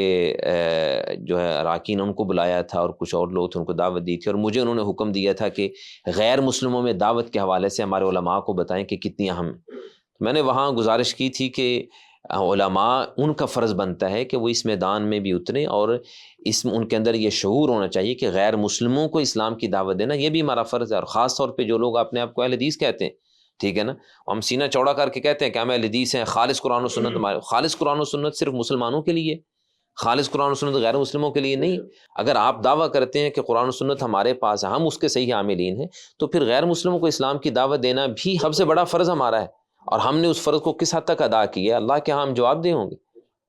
جو ہے اراکین ان کو بلایا تھا اور کچھ اور لوگ تھے، ان کو دعوت دی تھی. اور مجھے انہوں نے حکم دیا تھا کہ غیر مسلموں میں دعوت کے حوالے سے ہمارے علماء کو بتائیں کہ کتنی اہم ہے. میں نے وہاں گزارش کی تھی کہ علماء ان کا فرض بنتا ہے کہ وہ اس میدان میں بھی اتریں، اور ان کے اندر یہ شعور ہونا چاہیے کہ غیر مسلموں کو اسلام کی دعوت دینا یہ بھی ہمارا فرض ہے. اور خاص طور پہ جو لوگ اپنے آپ کو اہل حدیث کہتے ہیں، ٹھیک ہے نا، ہم سینہ چوڑا کر کے کہتے ہیں کہ ہم اہل حدیث ہیں، خالص قرآن و سنت ہمارے. خالص قرآن و سنت صرف مسلمانوں کے لیے، خالص قرآن و سنت غیر مسلموں کے لیے نہیں. اگر آپ دعویٰ کرتے ہیں کہ قرآن و سنت ہمارے پاس ہے، ہم اس کے صحیح عاملین ہیں، تو پھر غیر مسلموں کو اسلام کی دعوت دینا بھی سب سے بڑا فرض ہمارا ہے. اور ہم نے اس فرض کو کس حد تک ادا کیا ہے، اللہ کے ہاں ہم جواب دے ہوں گے،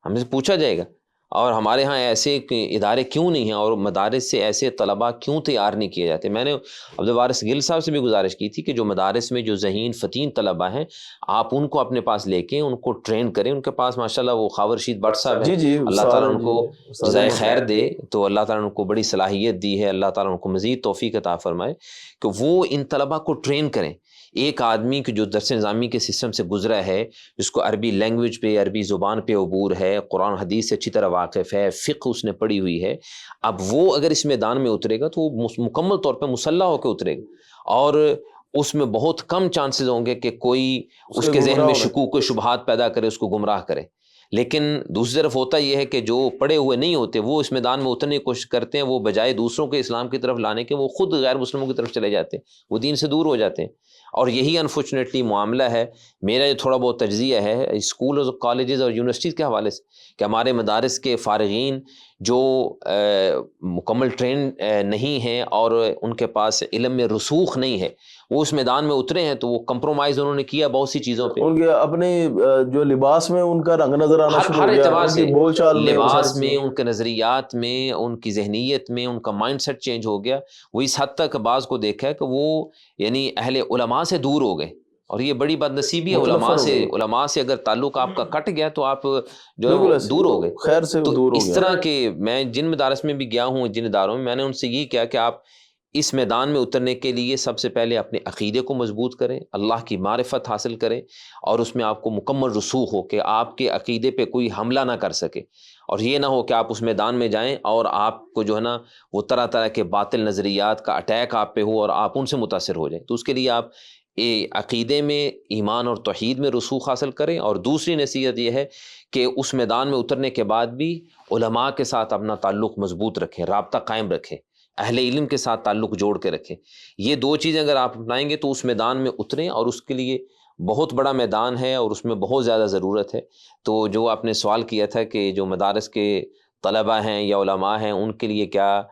ہم سے پوچھا جائے گا. اور ہمارے ہاں ایسے ادارے کیوں نہیں ہیں، اور مدارس سے ایسے طلباء کیوں تیار نہیں کیے جاتے. میں نے عبدالوارث گل صاحب سے بھی گزارش کی تھی کہ جو مدارس میں جو ذہین فتین طلباء ہیں، آپ ان کو اپنے پاس لے کے ان کو ٹرین کریں. ان کے پاس ماشاءاللہ وہ خاور رشید بٹ صاحب ہیں، اللہ تعالیٰ ان کو جزائے خیر دے. تو اللہ تعالیٰ نے ان کو بڑی صلاحیت دی ہے، اللہ تعالیٰ ان کو مزید توفیق عطا فرمائے کہ وہ ان طلباء کو ٹرین کریں. ایک آدمی کی جو درس نظامی کے سسٹم سے گزرا ہے، جس کو عربی لینگویج پہ، عربی زبان پہ عبور ہے، قرآن حدیث سے اچھی طرح واقف ہے، فقہ اس نے پڑھی ہوئی ہے، اب وہ اگر اس میدان میں اترے گا تو وہ مکمل طور پہ مسلح ہو کے اترے گا، اور اس میں بہت کم چانسز ہوں گے کہ کوئی اس کے ذہن میں شکوک و شبہات پیدا کرے، اس کو گمراہ کرے. لیکن دوسری طرف ہوتا یہ ہے کہ جو پڑھے ہوئے نہیں ہوتے وہ اس میدان میں اترنے کی کوشش کرتے ہیں، وہ بجائے دوسروں کے اسلام کی طرف لانے کے وہ خود غیر مسلموں کی طرف چلے جاتے ہیں، وہ دین سے دور ہو جاتے ہیں. اور یہی انفارچونیٹلی معاملہ ہے. میرا جو تھوڑا بہت تجزیہ ہے اسکولز اور کالجز اور یونیورسٹیز کے حوالے سے کہ ہمارے مدارس کے فارغین جو مکمل ٹرین نہیں ہیں اور ان کے پاس علم میں رسوخ نہیں ہے، وہ اس میدان میں اترے ہیں تو وہ کمپرومائز انہوں نے کیا بہت سی چیزوں پہ. ان کے اپنے جو لباس میں ان کا رنگ نظر آنا شروع ہو گیا، اعتبار سے، بول چال میں، لباس میں، ان کے نظریات میں، ان کی ذہنیت میں، ان کا مائنڈ سیٹ چینج ہو گیا. وہ اس حد تک بعض کو دیکھا ہے کہ وہ یعنی اہل علماء سے دور ہو گئے. اور یہ بڑی بد نصیبی ہے، علماء سے اگر تعلق آپ کا کٹ گیا تو آپ جو ہے دور ہو گئے، خیر سے دور ہو گیا. اس طرح کے میں جن مدارس میں بھی گیا ہوں، جن اداروں میں نے ان سے یہ کیا کہ آپ اس میدان میں اترنے کے لیے سب سے پہلے اپنے عقیدے کو مضبوط کریں، اللہ کی معرفت حاصل کریں، اور اس میں آپ کو مکمل رسوخ ہو کہ آپ کے عقیدے پہ کوئی حملہ نہ کر سکے. اور یہ نہ ہو کہ آپ اس میدان میں جائیں اور آپ کو جو ہے نا وہ طرح طرح کے باطل نظریات کا اٹیک آپ پہ ہو اور آپ ان سے متاثر ہو جائیں. تو اس کے لیے آپ عقیدے میں، ایمان اور توحید میں رسوخ حاصل کریں. اور دوسری نصیحت یہ ہے کہ اس میدان میں اترنے کے بعد بھی علماء کے ساتھ اپنا تعلق مضبوط رکھیں، رابطہ قائم رکھیں، اہل علم کے ساتھ تعلق جوڑ کے رکھیں. یہ دو چیزیں اگر آپ اپنائیں گے تو اس میدان میں اتریں، اور اس کے لیے بہت بڑا میدان ہے اور اس میں بہت زیادہ ضرورت ہے. تو جو آپ نے سوال کیا تھا کہ جو مدارس کے طلباء ہیں یا علماء ہیں ان کے لیے کیا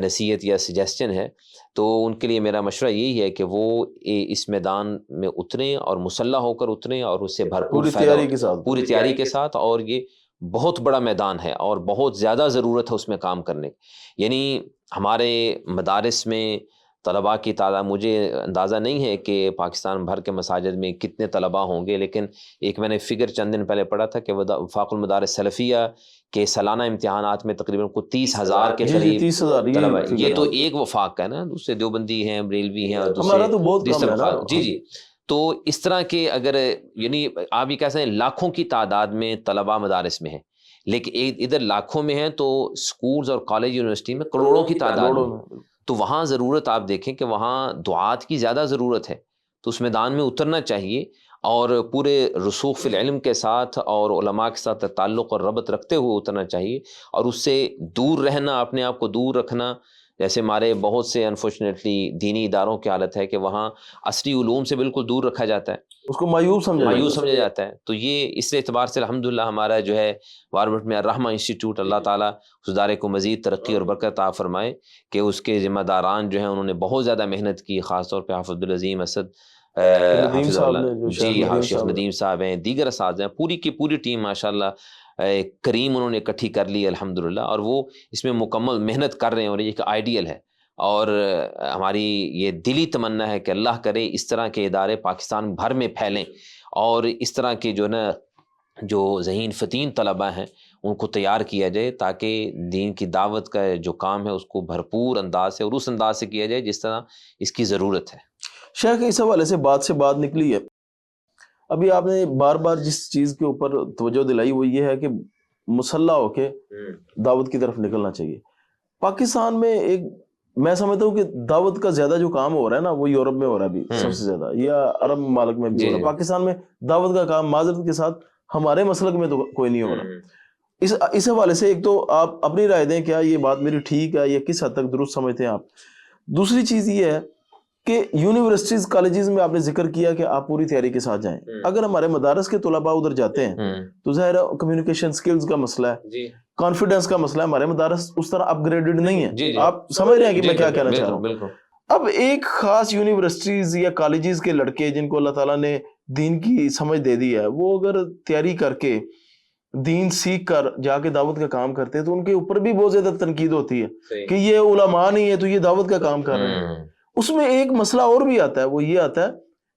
نصیحت یا سجیسچن ہے، تو ان کے لیے میرا مشورہ یہی ہے کہ وہ اس میدان میں اتریں اور مسلح ہو کر اتریں، اور اس سے بھرپور پوری تیاری کے ساتھ. اور یہ بہت بڑا میدان ہے اور بہت زیادہ ضرورت ہے اس میں کام کرنے کی. یعنی ہمارے مدارس میں طلباء کی تعداد مجھے اندازہ نہیں ہے کہ پاکستان بھر کے مساجد میں کتنے طلباء ہوں گے، لیکن ایک میں نے فگر چند دن پہلے پڑھا تھا کہ وفاق المدارس سلفیہ کے سالانہ امتحانات میں تقریباً 30,000 کے قریب طلباء. یہ تو ایک وفاق کا ہے نا، دوسرے دیوبندی ہیں، بریلوی ہیں، اور دوسرے جی. تو اس طرح کے اگر یعنی آپ یہ کہہ سکتے ہیں لاکھوں کی تعداد میں طلباء مدارس میں ہیں، لیکن ادھر لاکھوں میں ہیں تو سکولز اور کالج یونیورسٹی میں کروڑوں کی تعداد میں. تو وہاں ضرورت آپ دیکھیں کہ وہاں دعات کی زیادہ ضرورت ہے. تو اس میدان میں اترنا چاہیے اور پورے رسوخ فی العلم کے ساتھ اور علماء کے ساتھ تعلق اور ربط رکھتے ہوئے اترنا چاہیے، اور اس سے دور رہنا، اپنے آپ کو دور رکھنا جیسے ہمارے بہت سے انفارچونیٹلی دینی اداروں کی حالت ہے کہ وہاں عصری علوم سے بالکل دور رکھا جاتا ہے، اس کو مایوس سمجھا جاتا ہے. تو یہ اس اعتبار سے الحمدللہ ہمارا جو ہے واربٹ میں الرحمہ انسٹیٹیوٹ، اللہ تعالیٰ اس ادارے کو مزید ترقی اور برکت عطا فرمائے کہ اس کے ذمہ داران جو ہیں انہوں نے بہت زیادہ محنت کی، خاص طور پہ حافظ عبدالعظیم اسد حافظ اللہ، جی ہاں، شیخ ندیم صاحب ہیں، دیگر اساتذہ ہیں، پوری کی پوری ٹیم ماشاءاللہ کریم انہوں نے اکٹھی کر لی الحمدللہ، اور وہ اس میں مکمل محنت کر رہے ہیں، اور یہ ایک آئیڈیل ہے. اور ہماری یہ دلی تمنا ہے کہ اللہ کرے اس طرح کے ادارے پاکستان بھر میں پھیلیں، اور اس طرح کے جو نا جو ذہین فتین طلباء ہیں ان کو تیار کیا جائے، تاکہ دین کی دعوت کا جو کام ہے اس کو بھرپور انداز سے اور اس انداز سے کیا جائے جس طرح اس کی ضرورت ہے. شیخ اس حوالے سے بات نکلی ہے، ابھی آپ نے بار بار جس چیز کے اوپر توجہ دلائی وہ یہ ہے کہ مسلح ہو کے دعوت کی طرف نکلنا چاہیے. پاکستان میں ایک میں سمجھتا ہوں کہ دعوت کا زیادہ جو کام ہو رہا ہے نا وہ یورپ میں ہو رہا ہے ابھی سب سے زیادہ، یا عرب ممالک میں بھی ہو رہا ہے. پاکستان میں دعوت کا کام معذرت کے ساتھ ہمارے مسلک میں تو کوئی نہیں ہو رہا. اس حوالے سے ایک تو آپ اپنی رائے دیں، کیا یہ بات میری ٹھیک ہے یا کس حد تک درست سمجھتے ہیں آپ؟ دوسری چیز یہ ہے کہ یونیورسٹیز کالجز میں آپ نے ذکر کیا کہ آپ پوری تیاری کے ساتھ جائیں. اگر ہمارے مدارس کے طلباء ادھر جاتے ہیں تو ظاہر ہے کمیونیکیشن سکلز کا مسئلہ ہے، کانفیڈنس کا مسئلہ ہے، ہمارے مدارس اس طرح اپ گریڈڈ نہیں ہے. آپ سمجھ رہے ہیں کہ میں کیا کہنا چاہ رہا ہوں؟ اب ایک خاص یونیورسٹیز یا کالجز کے لڑکے جن کو اللہ تعالیٰ نے دین کی سمجھ دے دی ہے، وہ اگر تیاری کر کے دین سیکھ کر جا کے دعوت کا کام کرتے ہیں تو ان کے اوپر بھی بہت زیادہ تنقید ہوتی ہے کہ یہ علماء نہیں ہے تو یہ دعوت کا کام کر رہے ہیں. اس میں ایک مسئلہ اور بھی آتا ہے، وہ یہ آتا ہے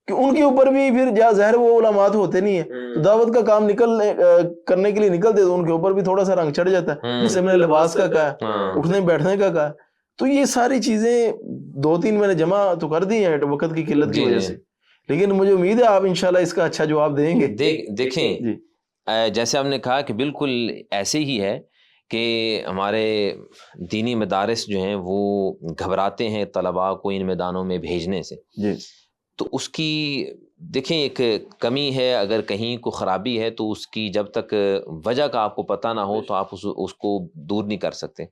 کہ ان کے اوپر بھی پھر جہاں ظاہر وہ علماء ہوتے نہیں ہیں تو دعوت کا کام کرنے کے لیے نکلتے تو ان کے اوپر بھی تھوڑا سا رنگ چڑھ جاتا ہے، جیسے میں نے لباس کا کہا ہے، اٹھنے بیٹھنے کا کہا ہے. تو یہ ساری چیزیں 2-3 میں نے جمع تو کر دی ہیں وقت کی قلت کی وجہ سے، لیکن مجھے امید ہے آپ انشاءاللہ اس کا اچھا جواب دیں گے. دیکھیں جیسے آپ نے کہا کہ بالکل ایسے ہی ہے کہ ہمارے دینی مدارس جو ہیں وہ گھبراتے ہیں طلباء کو ان میدانوں میں بھیجنے سے. تو اس کی دیکھیں ایک کمی ہے، اگر کہیں کو خرابی ہے تو اس کی جب تک وجہ کا آپ کو پتہ نہ ہو تو آپ اس کو دور نہیں کر سکتے.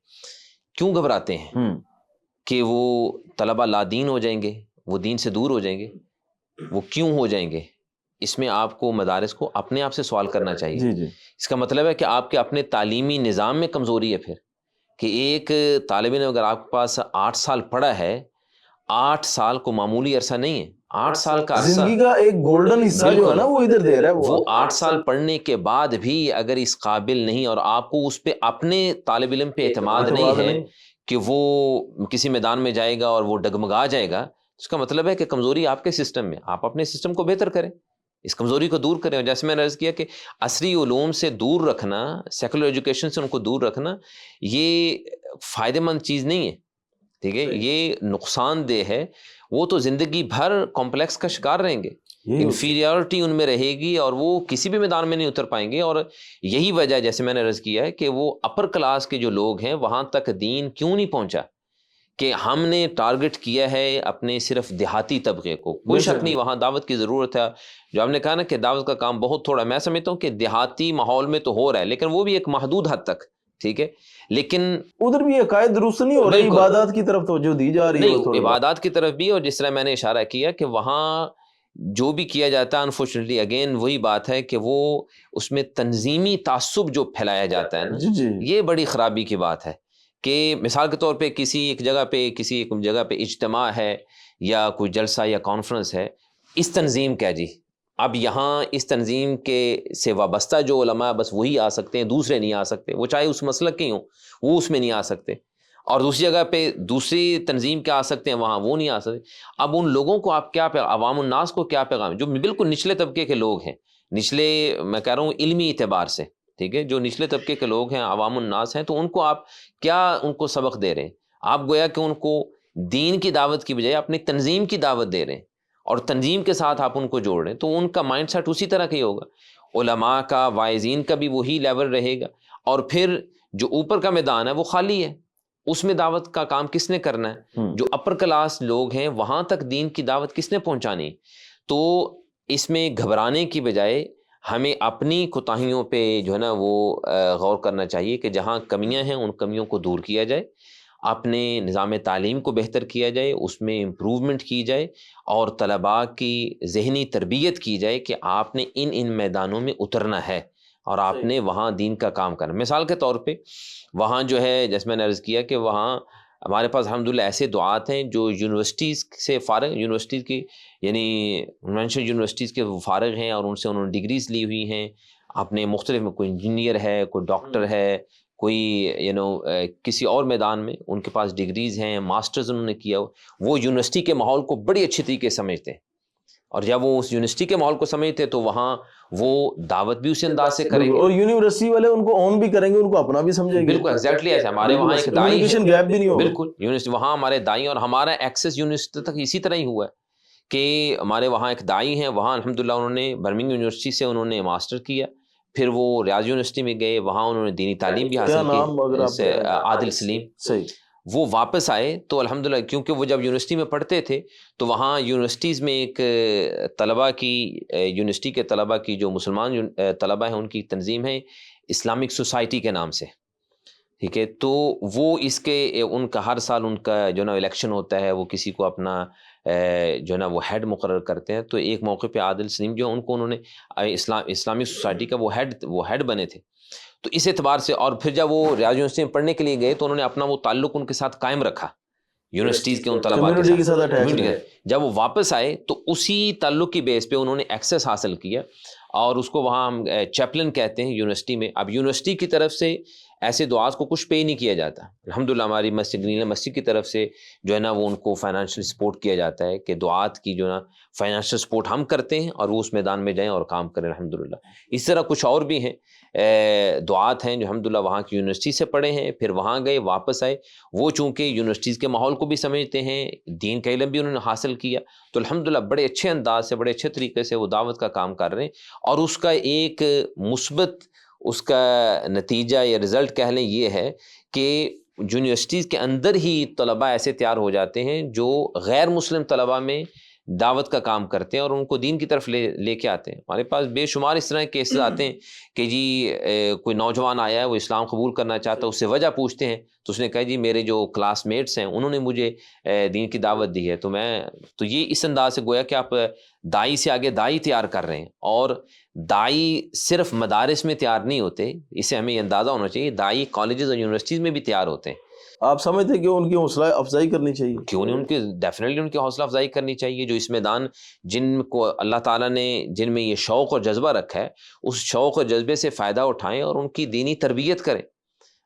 کیوں گھبراتے ہیں؟ کہ وہ طلباء لادین ہو جائیں گے، وہ دین سے دور ہو جائیں گے. وہ کیوں ہو جائیں گے؟ اس میں آپ کو مدارس کو اپنے آپ سے سوال کرنا چاہیے. اس کا مطلب ہے کہ آپ کے اپنے تعلیمی نظام میں کمزوری ہے پھر، کہ ایک طالب علم اگر آپ کے پاس 8 سال پڑھا ہے، 8 سال کو معمولی عرصہ نہیں ہے، 8 سال کا عرصہ زندگی کا ایک گولڈن حصہ جو ہے نا وہ ادھر دے رہا ہے. وہ 8 سال پڑھنے کے بعد بھی اگر اس قابل نہیں اور آپ کو اس پہ اپنے طالب علم پہ اعتماد نہیں ہے کہ وہ کسی میدان میں جائے گا اور وہ ڈگمگا جائے گا، اس کا مطلب ہے کہ کمزوری آپ کے سسٹم میں. آپ اپنے سسٹم کو بہتر کریں، اس کمزوری کو دور کریں. اور جیسے میں نے عرض کیا کہ عصری علوم سے دور رکھنا، سیکولر ایجوکیشن سے ان کو دور رکھنا، یہ فائدہ مند چیز نہیں ہے. ٹھیک ہے، یہ نقصان دہ ہے. وہ تو زندگی بھر کمپلیکس کا شکار رہیں گے، انفیریورٹی ان میں رہے گی اور وہ کسی بھی میدان میں نہیں اتر پائیں گے. اور یہی وجہ جیسے میں نے عرض کیا ہے کہ وہ اپر کلاس کے جو لوگ ہیں وہاں تک دین کیوں نہیں پہنچا، کہ ہم نے ٹارگٹ کیا ہے اپنے صرف دیہاتی طبقے کو. کوئی شک نہیں وہاں دعوت کی ضرورت ہے. جو ہم نے کہا نا کہ دعوت کا کام بہت تھوڑا، میں سمجھتا ہوں کہ دیہاتی ماحول میں تو ہو رہا ہے لیکن وہ بھی ایک محدود حد تک. ٹھیک ہے، لیکن ادھر بھی عقائد درست نہیں ہو رہی، عبادات کی طرف توجہ دی جا رہی ہے. نہیں، عبادات کی طرف بھی، اور جس طرح میں نے اشارہ کیا کہ وہاں جو بھی کیا جاتا ہے انفارچونیٹلی اگین وہی بات ہے کہ وہ اس میں تنظیمی تعصب جو پھیلایا جاتا ہے نا، یہ بڑی خرابی کی بات ہے. کہ مثال کے طور پہ کسی ایک جگہ پہ اجتماع ہے یا کوئی جلسہ یا کانفرنس ہے، اس تنظیم کا جی اب یہاں اس تنظیم کے سے وابستہ جو علماء بس وہی آ سکتے ہیں، دوسرے نہیں آ سکتے، وہ چاہے اس مسلک کے ہوں وہ اس میں نہیں آ سکتے. اور دوسری جگہ پہ دوسری تنظیم کے آ سکتے ہیں، وہاں وہ نہیں آ سکتے. اب ان لوگوں کو آپ کیا عوام الناس کو کیا پیغام، جو بالکل نچلے طبقے کے لوگ ہیں، نچلے میں کہہ رہا ہوں علمی اعتبار سے، ٹھیک ہے، جو نچلے طبقے کے لوگ ہیں، عوام الناس ہیں، تو ان کو آپ کیا ان کو سبق دے رہے ہیں؟ آپ گویا کہ ان کو دین کی دعوت کی بجائے اپنی تنظیم کی دعوت دے رہے ہیں اور تنظیم کے ساتھ آپ ان کو جوڑ رہے ہیں. تو ان کا مائنڈ سیٹ اسی طرح کا ہی ہوگا. علماء کا، واعظین کا بھی وہی لیول رہے گا. اور پھر جو اوپر کا میدان ہے وہ خالی ہے، اس میں دعوت کا کام کس نے کرنا ہے؟ جو اپر کلاس لوگ ہیں وہاں تک دین کی دعوت کس نے پہنچانی؟ تو اس میں گھبرانے کی بجائے ہمیں اپنی کوتاہیوں پہ جو ہے نا وہ غور کرنا چاہیے کہ جہاں کمیاں ہیں ان کمیوں کو دور کیا جائے اپنے نظام تعلیم کو بہتر کیا جائے، اس میں امپروومنٹ کی جائے اور طلباء کی ذہنی تربیت کی جائے کہ آپ نے ان میدانوں میں اترنا ہے اور آپ نے وہاں دین کا کام کرنا. مثال کے طور پہ وہاں جو ہے جیسے میں نے عرض کیا کہ وہاں ہمارے پاس الحمدللہ ایسے دعات ہیں جو یونیورسٹیز سے فارغ، یونیورسٹیز کی یعنی مینشن یونیورسٹیز کے فارغ ہیں اور ان سے انہوں نے ڈگریز لی ہوئی ہیں اپنے مختلف، کوئی انجینئر ہے، کوئی ڈاکٹر ہے، کوئی کسی اور میدان میں ان کے پاس ڈگریز ہیں، ماسٹرز انہوں نے کیا. وہ یونیورسٹی کے ماحول کو بڑی اچھی طریقے سے سمجھتے ہیں اور جب وہ اس یونیورسٹی کے ماحول کو سمجھتے تو وہاں وہ دعوت بھی اسی انداز سے کریں گے اور یونیورسٹی والے ان کو اون بھی کریں گے، ان کو اپنا بھی سمجھیں گے. بالکل ایگزیکٹلی ایسے ہمارے وہاں ایک دائی کمیونیکیشن گیپ بھی نہیں ہوگا. بالکل یونیورسٹی وہاں ہمارے دائی، اور ہمارا ایکسیس یونیورسٹی تک اسی طرح ہی ہوا ہے کہ ہمارے وہاں ایک دائی ہیں، وہاں الحمدللہ انہوں نے برمنگھم یونیورسٹی سے انہوں نے ماسٹر کیا، پھر وہ ریاض یونیورسٹی میں گئے، وہاں انہوں نے دینی تعلیم بھی حاصل کی، عادل سلیم. صحیح. وہ واپس آئے تو الحمدللہ کیونکہ وہ جب یونیورسٹی میں پڑھتے تھے تو وہاں یونیورسٹیز میں ایک طلباء کی، یونیورسٹی کے طلباء کی جو مسلمان طلباء ہیں ان کی تنظیم ہے اسلامک سوسائٹی کے نام سے، ٹھیک ہے. تو وہ اس کے ان کا ہر سال ان کا جو نا الیکشن ہوتا ہے، وہ کسی کو اپنا جو نا وہ ہیڈ مقرر کرتے ہیں. تو ایک موقع پہ عادل سلیم جو ان کو انہوں نے اسلامک سوسائٹی کا وہ ہیڈ بنے تھے. تو اس اعتبار سے، اور پھر جب وہ ریاض یونیورسٹی میں پڑھنے کے لیے گئے تو انہوں نے اپنا وہ تعلق ان کے ساتھ قائم رکھا، یونیورسٹیز کے ان طلباء کے ساتھ. جب وہ واپس آئے تو اسی تعلق کی بیس پہ انہوں نے ایکسیس حاصل کیا اور اس کو وہاں ہم چیپلن کہتے ہیں یونیورسٹی میں. اب یونیورسٹی کی طرف سے ایسے دعات کو کچھ پے نہیں کیا جاتا. الحمدللہ ہماری مسجد نیلا مسجد کی طرف سے جو ہے نا وہ ان کو فائنینشیل سپورٹ کیا جاتا ہے کہ دعات کی جو نا فائنینشیل سپورٹ ہم کرتے ہیں اور وہ اس میدان میں جائیں اور کام کریں الحمدللہ. اس طرح کچھ اور بھی ہیں دعات ہیں جو الحمدللہ وہاں کی یونیورسٹی سے پڑھے ہیں، پھر وہاں گئے واپس آئے. وہ چونکہ یونیورسٹیز کے ماحول کو بھی سمجھتے ہیں، دین کا علم بھی انہوں نے حاصل کیا، تو الحمدللہ بڑے اچھے انداز سے، بڑے اچھے طریقے سے وہ دعوت کا کام کر رہے ہیں. اور اس کا ایک مثبت اس کا نتیجہ یا رزلٹ کہہ لیں یہ ہے کہ یونیورسٹیز کے اندر ہی طلباء ایسے تیار ہو جاتے ہیں جو غیر مسلم طلباء میں دعوت کا کام کرتے ہیں اور ان کو دین کی طرف لے کے آتے ہیں. ہمارے پاس بے شمار اس طرح کے کیسز آتے ہیں کہ جی کوئی نوجوان آیا ہے، وہ اسلام قبول کرنا چاہتا ہے، اس سے وجہ پوچھتے ہیں تو اس نے کہا جی میرے جو کلاس میٹس ہیں انہوں نے مجھے دین کی دعوت دی ہے. تو یہ اس انداز سے گویا کہ آپ دائی سے آگے دائی تیار کر رہے ہیں. اور دائی صرف مدارس میں تیار نہیں ہوتے، اسے ہمیں یہ اندازہ ہونا چاہیے، دائی کالجز اور یونیورسٹیز میں بھی تیار ہوتے ہیں. آپ سمجھتے ہیں کہ ان کی حوصلہ افزائی کرنی چاہیے؟ کیوں نہیں، ان کی ڈیفینیٹلی ان کی حوصلہ افزائی کرنی چاہیے. جو اس میدان جن کو اللہ تعالیٰ نے جن میں یہ شوق اور جذبہ رکھا ہے، اس شوق اور جذبے سے فائدہ اٹھائیں اور ان کی دینی تربیت کریں.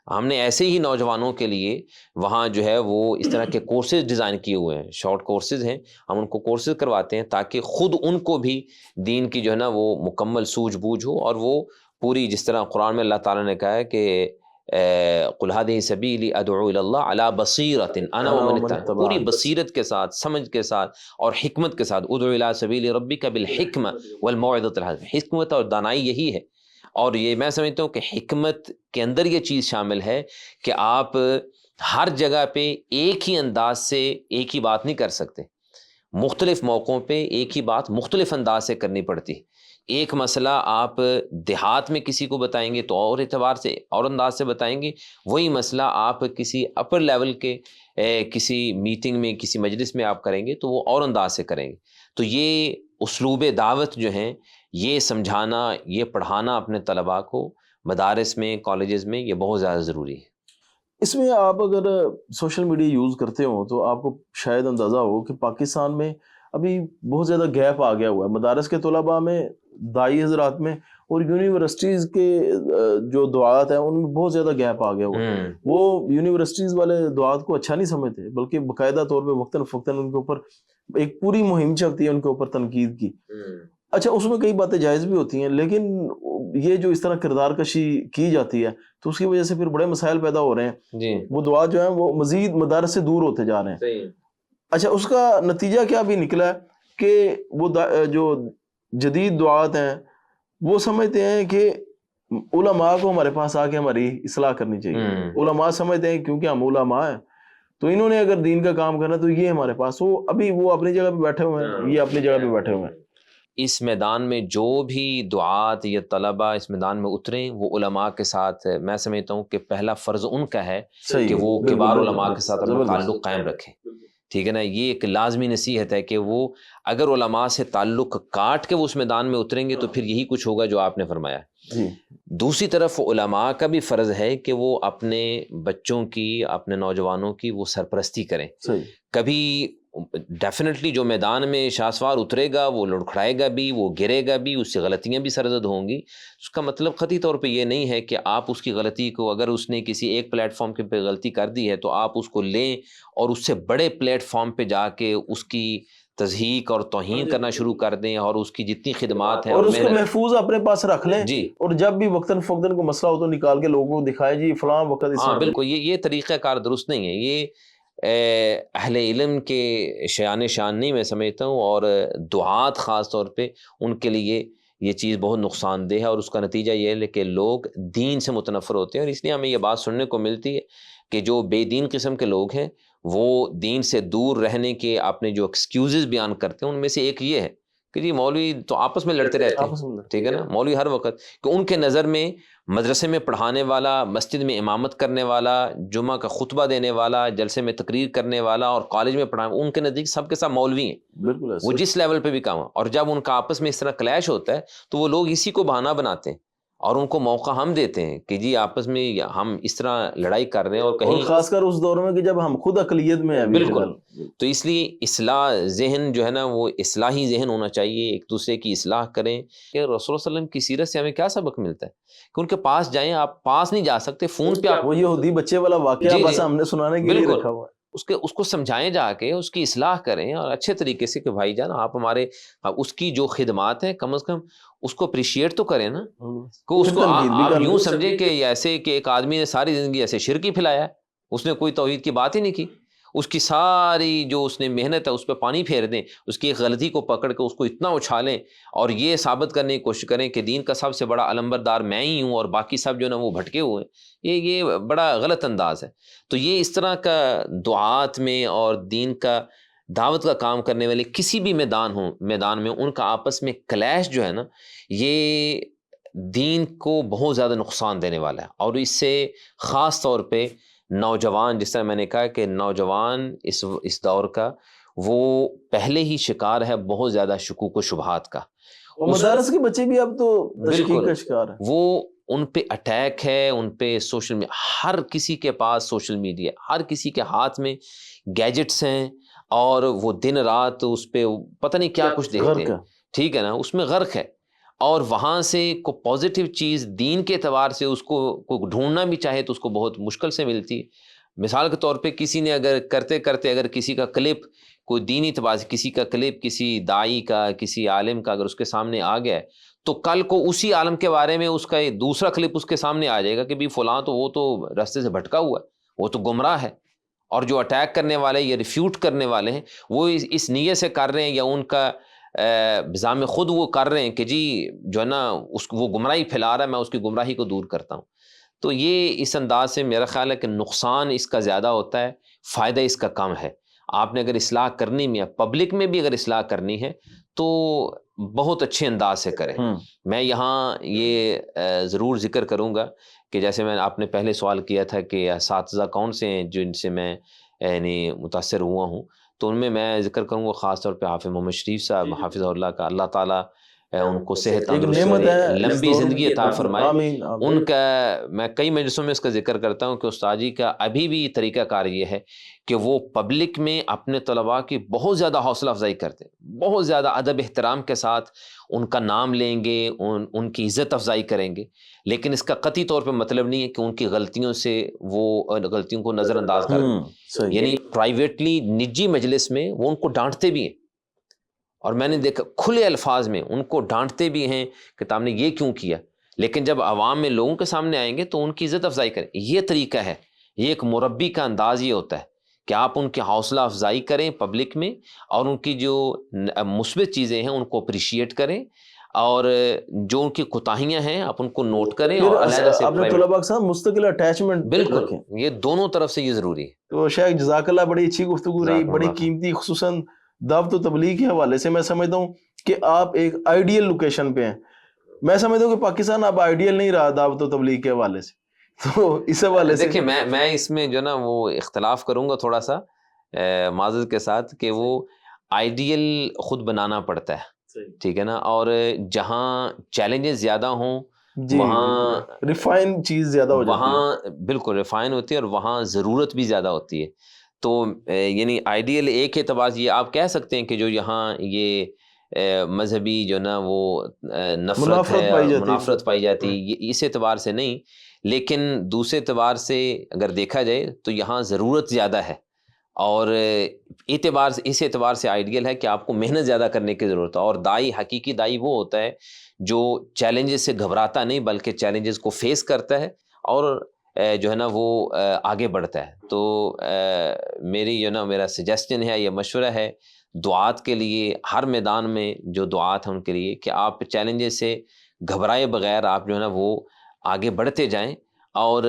ہم نے ایسے ہی نوجوانوں کے لیے وہاں جو ہے وہ اس طرح کے کورسز ڈیزائن کیے ہوئے ہیں، شارٹ کورسز ہیں، ہم ان کو کورسز کرواتے ہیں تاکہ خود ان کو بھی دین کی جو ہے نا وہ مکمل سوجھ بوجھ ہو، اور وہ پوری جس طرح قرآن میں اللہ تعالیٰ نے کہا ہے کہ قل هذه سبیلی ادعو الی اللہ علی بصیرۃ انا ومن اتبعني، پوری بصیرت کے ساتھ، سمجھ کے ساتھ اور حکمت کے ساتھ. ادعو الی سبیل ربک بالحکمہ والموعظۃ الحسنہ، حکمت اور دانائی یہی ہے. اور یہ میں سمجھتا ہوں کہ حکمت کے اندر یہ چیز شامل ہے کہ آپ ہر جگہ پہ ایک ہی انداز سے ایک ہی بات نہیں کر سکتے، مختلف موقعوں پہ ایک ہی بات مختلف انداز سے کرنی پڑتی. ایک مسئلہ آپ دیہات میں کسی کو بتائیں گے تو اور اعتبار سے اور انداز سے بتائیں گے، وہی مسئلہ آپ کسی اپر لیول کے کسی میٹنگ میں، کسی مجلس میں آپ کریں گے تو وہ اور انداز سے کریں گے. تو یہ اسلوب دعوت جو ہیں، یہ سمجھانا، یہ پڑھانا اپنے طلباء کو مدارس میں، کالجز میں، یہ بہت زیادہ ضروری ہے. اس میں آپ اگر سوشل میڈیا یوز کرتے ہوں تو آپ کو شاید اندازہ ہو کہ پاکستان میں ابھی بہت زیادہ گیپ آ گیا ہوا ہے مدارس کے طلباء میں، دائی حضرات میں، اور یونیورسٹیز کے جو دعات ہیں ان میں بہت زیادہ گیپ آ گیا ہوا ہے. وہ یونیورسٹیز والے دعات کو اچھا نہیں سمجھتے، بلکہ باقاعدہ طور پہ وقتاً فوقتاً ان کے اوپر ایک پوری مہم چلتی ہے ان کے اوپر تنقید کی. اچھا، اس میں کئی باتیں جائز بھی ہوتی ہیں، لیکن یہ جو اس طرح کردار کشی کی جاتی ہے تو اس کی وجہ سے پھر بڑے مسائل پیدا ہو رہے ہیں جی. وہ دعات جو ہیں وہ مزید مدارس سے دور ہوتے جا رہے ہیں. صحیح. اچھا، اس کا نتیجہ کیا بھی نکلا ہے کہ وہ جو جدید دعات ہیں وہ سمجھتے ہیں کہ علماء کو ہمارے پاس آ کے ہماری اصلاح کرنی چاہیے. علماء سمجھتے ہیں کیونکہ ہم علماء ہیں تو انہوں نے اگر دین کا کام کرنا تو یہ ہمارے پاس، وہ ابھی وہ اپنی جگہ پہ بیٹھے ہوئے ہیں، یہ اپنی جگہ پہ بیٹھے ہوئے ہیں. اس میدان میں جو بھی دعات یا طلبہ اس میدان میں اتریں وہ علماء کے ساتھ، میں سمجھتا ہوں کہ پہلا فرض ان کا ہے کہ وہ کبار علماء کے ساتھ اپنا تعلق قائم رکھیں، ٹھیک ہے نا. یہ ایک لازمی نصیحت ہے کہ وہ اگر علماء سے تعلق کاٹ کے وہ اس میدان میں اتریں گے تو پھر یہی کچھ ہوگا جو آپ نے فرمایا. دوسری طرف علماء کا بھی فرض ہے کہ وہ اپنے بچوں کی، اپنے نوجوانوں کی وہ سرپرستی کریں. کبھی ڈیفینیٹلی جو میدان میں شاسوار اترے گا وہ لڑکھڑائے گا بھی، وہ گرے گا بھی، اس سے غلطیاں بھی سرزد ہوں گی. اس کا مطلب قطعی طور پہ یہ نہیں ہے کہ آپ اس کی غلطی کو، اگر اس نے کسی ایک پلیٹ فارم کے پہ غلطی کر دی ہے تو آپ اس کو لیں اور اس سے بڑے پلیٹ فارم پہ جا کے اس کی تضحیق اور توہین کرنا شروع کر دیں اور اس کی جتنی خدمات ہیں اور اس کو محفوظ اپنے پاس رکھ لیں جی، اور جب بھی وقتاً فوقتاً کو مسئلہ ہو تو نکال کے لوگوں کو دکھائے جی فلاں وقت. ہاں بالکل، یہ طریقہ کار درست نہیں ہے. یہ اہل علم کے شان نہیں میں سمجھتا ہوں، اور دعات خاص طور پہ ان کے لیے یہ چیز بہت نقصان دہ ہے، اور اس کا نتیجہ یہ ہے کہ لوگ دین سے متنفر ہوتے ہیں. اور اس لیے ہمیں یہ بات سننے کو ملتی ہے کہ جو بے دین قسم کے لوگ ہیں وہ دین سے دور رہنے کے اپنے جو ایکسکیوزز بیان کرتے ہیں ان میں سے ایک یہ ہے کہ جی مولوی تو آپس میں لڑتے رہتے ہیں، ٹھیک ہے نا. مولوی ہر وقت، کہ ان کے نظر میں مدرسے میں پڑھانے والا، مسجد میں امامت کرنے والا، جمعہ کا خطبہ دینے والا، جلسے میں تقریر کرنے والا اور کالج میں پڑھانے، ان کے نزدیک سب کے سب مولوی ہیں. بالکل وہ جس لیول پہ بھی کام ہے، اور جب ان کا آپس میں اس طرح کلیش ہوتا ہے تو وہ لوگ اسی کو بہانہ بناتے ہیں اور ان کو موقع ہم دیتے ہیں کہ جی آپس میں ہم اس طرح لڑائی کر رہے ہیں. اور کہیں خاص کر اس دور میں کہ جب ہم خود اقلیت میں ہیں. بالکل. تو اس لیے اصلاح ذہن جو ہے نا وہ اصلاحی ذہن ہونا چاہیے، ایک دوسرے کی اصلاح کریں. کہ رسول اللہ صلی اللہ علیہ وسلم کی سیرت سے ہمیں کیا سبق ملتا ہے کہ ان کے پاس جائیں، آپ پاس نہیں جا سکتے، فون پہ آپ، وہ یہودی بچے والا واقعہ بس ہم نے سنانے کے لیے رکھا ہوا ہے. اس کو سمجھائیں، جا کے اس کی اصلاح کریں اور اچھے طریقے سے کہ بھائی جان آپ ہمارے، اس کی جو خدمات ہیں کم از کم اس کو اپریشیٹ تو کریں نا. کہ اس کو آپ یوں سمجھے کہ ایسے کہ ایک آدمی نے ساری زندگی ایسے شرک ہی پھیلایا ہے، اس نے کوئی توحید کی بات ہی نہیں کی. اس کی ساری جو اس نے محنت ہے اس پہ پانی پھیر دیں، اس کی ایک غلطی کو پکڑ کے اس کو اتنا اچھالیں اور یہ ثابت کرنے کی کوشش کریں کہ دین کا سب سے بڑا علمبردار میں ہی ہوں اور باقی سب جو نا وہ بھٹکے ہوئے ہیں. یہ بڑا غلط انداز ہے. تو یہ اس طرح کا دعات میں اور دین کا دعوت کا کام کرنے والے کسی بھی میدان میں ان کا آپس میں کلیش جو ہے نا یہ دین کو بہت زیادہ نقصان دینے والا ہے. اور اس سے خاص طور پہ نوجوان، جس طرح میں نے کہا کہ نوجوان اس دور کا وہ پہلے ہی شکار ہے بہت زیادہ شکوک و شبہات کا. مدارس کے بچے بھی اب تو تشکیک کا شکار ہیں. وہ ان پہ اٹیک ہے، ان پہ سوشل میڈیا، ہر کسی کے پاس سوشل میڈیا، ہر کسی کے ہاتھ میں گیجٹس ہیں اور وہ دن رات اس پہ پتہ نہیں کیا کچھ دیکھتے ہیں، ٹھیک ہے نا، اس میں غرق ہے. اور وہاں سے کوئی پازیٹیو چیز دین کے اعتبار سے اس کو ڈھونڈنا بھی چاہے تو اس کو بہت مشکل سے ملتی ہے. مثال کے طور پہ کسی نے اگر کرتے کرتے اگر کسی کا کلپ، کوئی دینی اعتبار سے کسی کا کلپ، کسی داعی کا، کسی عالم کا اگر اس کے سامنے آ گیا تو کل کو اسی عالم کے بارے میں اس کا دوسرا کلپ اس کے سامنے آ جائے گا کہ بھی فلاں تو وہ تو راستے سے بھٹکا ہوا ہے، وہ تو گمراہ ہے. اور جو اٹیک کرنے والے یا ریفیوٹ کرنے والے ہیں وہ اس نیت سے کر رہے ہیں یا ان کا بذام خود وہ کر رہے ہیں کہ جی جو ہے نا وہ گمراہی پھیلا رہا ہے، میں اس کی گمراہی کو دور کرتا ہوں. تو یہ اس انداز سے میرا خیال ہے کہ نقصان اس کا زیادہ ہوتا ہے، فائدہ اس کا کم ہے. آپ نے اگر اصلاح کرنی میں، پبلک میں بھی اگر اصلاح کرنی ہے تو بہت اچھے انداز سے کریں. میں یہاں یہ ضرور ذکر کروں گا کہ جیسے آپ نے پہلے سوال کیا تھا کہ اساتذہ کون سے ہیں جن سے میں یعنی متاثر ہوا ہوں، تو ان میں ذکر کروں گا خاص طور پہ حافظ محمد شریف صاحب حافظہ اللہ کا، اللہ تعالیٰ ان کو صحت تندرستی لمبی زندگی عطا فرمائے. ان کا میں کئی مجلسوں میں اس کا ذکر کرتا ہوں کہ استاد جی کا ابھی بھی طریقہ کار یہ ہے کہ وہ پبلک میں اپنے طلباء کی بہت زیادہ حوصلہ افزائی کرتے ہیں، بہت زیادہ ادب احترام کے ساتھ ان کا نام لیں گے، ان کی عزت افزائی کریں گے. لیکن اس کا قطعی طور پہ مطلب نہیں ہے کہ ان کی غلطیوں سے وہ غلطیوں کو نظر انداز کریں. یعنی پرائیویٹلی نجی مجلس میں وہ ان کو ڈانٹتے بھی ہیں، اور میں نے دیکھا کھلے الفاظ میں ان کو ڈانٹتے بھی ہیں کہ تم نے یہ کیوں کیا. لیکن جب عوام میں لوگوں کے سامنے آئیں گے تو ان کی عزت افزائی کریں. یہ طریقہ ہے، یہ ایک مربی کا انداز یہ ہوتا ہے کہ آپ ان کی حوصلہ افزائی کریں پبلک میں، اور ان کی جو مثبت چیزیں ہیں ان کو اپریشیٹ کریں، اور جو ان کی کوتاہیاں ہیں آپ ان کو نوٹ کریں اور علیحدہ سے اپنے طلباء کے ساتھ مستقل اٹیچمنٹ بالکل رکھیں. یہ دونوں طرف سے یہ ضروری ہے. تو شیخ جزاک اللہ، بڑی اچھی گفتگو رہی، بڑی قیمتی، خصوصاً دعوت و تبلیغ کے حوالے سے میں سمجھتا ہوں کہ آپ ایک آئیڈیل لوکیشن پہ ہیں. میں سمجھتا ہوں کہ پاکستان اب آئیڈیل نہیں رہا دعوت و تبلیغ کے حوالے سے. تو اس حوالے سے دیکھیں میں اس میں جو نا وہ اختلاف کروں گا تھوڑا سا معذرت کے ساتھ کہ وہ آئیڈیل خود بنانا پڑتا ہے, ٹھیک ہے نا, اور جہاں چیلنجز زیادہ ہوں جی وہاں ریفائن چیز زیادہ ہو جاتی ہے. وہاں بالکل ریفائن ہوتی ہے اور وہاں ضرورت بھی زیادہ ہوتی ہے. تو یعنی آئیڈیل ایک اعتبار سے یہ آپ کہہ سکتے ہیں کہ جو یہاں یہ مذہبی جو نا وہ نفرت ہے, منافرت پائی جاتی ہے, یہ اس اعتبار سے نہیں, لیکن دوسرے اعتبار سے اگر دیکھا جائے تو یہاں ضرورت زیادہ ہے, اور اس اعتبار سے آئیڈیل ہے کہ آپ کو محنت زیادہ کرنے کی ضرورت ہے. اور دائی, حقیقی دائی وہ ہوتا ہے جو چیلنجز سے گھبراتا نہیں بلکہ چیلنجز کو فیس کرتا ہے اور جو ہے نا وہ آگے بڑھتا ہے. تو میری جو نا میرا سجیسشن ہے, یہ مشورہ ہے دعات کے لیے, ہر میدان میں جو دعات ہیں ان کے لیے, کہ آپ چیلنجز سے گھبرائے بغیر آپ جو ہے نا وہ آگے بڑھتے جائیں, اور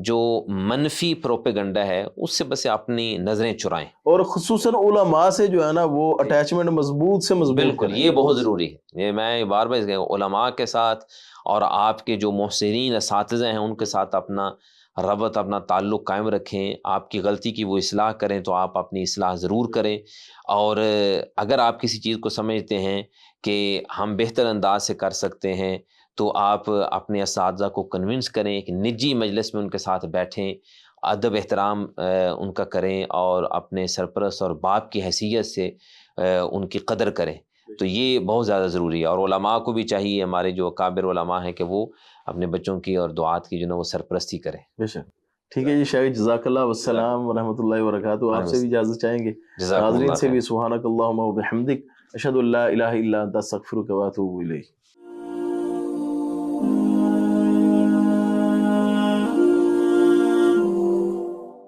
جو منفی پروپیگنڈا ہے اس سے بس اپنی نظریں چرائیں. اور خصوصاً علماء سے جو ہے نا وہ اٹیچمنٹ مضبوط سے مضبوط بالکل یہ بہت ضروری ہے. یہ میں بار بار علماء کے ساتھ اور آپ کے جو محسنین اساتذہ ہیں ان کے ساتھ اپنا ربط, اپنا تعلق قائم رکھیں. آپ کی غلطی کی وہ اصلاح کریں تو آپ اپنی اصلاح ضرور کریں, اور اگر آپ کسی چیز کو سمجھتے ہیں کہ ہم بہتر انداز سے کر سکتے ہیں تو آپ اپنے اساتذہ کو کنونس کریں, ایک نجی مجلس میں ان کے ساتھ بیٹھیں, ادب احترام ان کا کریں, اور اپنے سرپرست اور باپ کی حیثیت سے ان کی قدر کریں. تو یہ بہت زیادہ ضروری ہے, اور علماء کو بھی چاہیے, ہمارے جو اکابر علماء ہیں, کہ وہ اپنے بچوں کی اور دعات کی جو نا وہ سرپرستی کریں. بے شک. ٹھیک ہے جی شاہد, جزاک اللہ, والسلام ورحمۃ اللہ وبرکاتہ. آپ سے بھی اجازت چاہیں گے, ناظرین سے بھی. سبحانک اللہم و بحمدک, اشہد ان لا الہ الا انت استغفرک و اتوب الیک.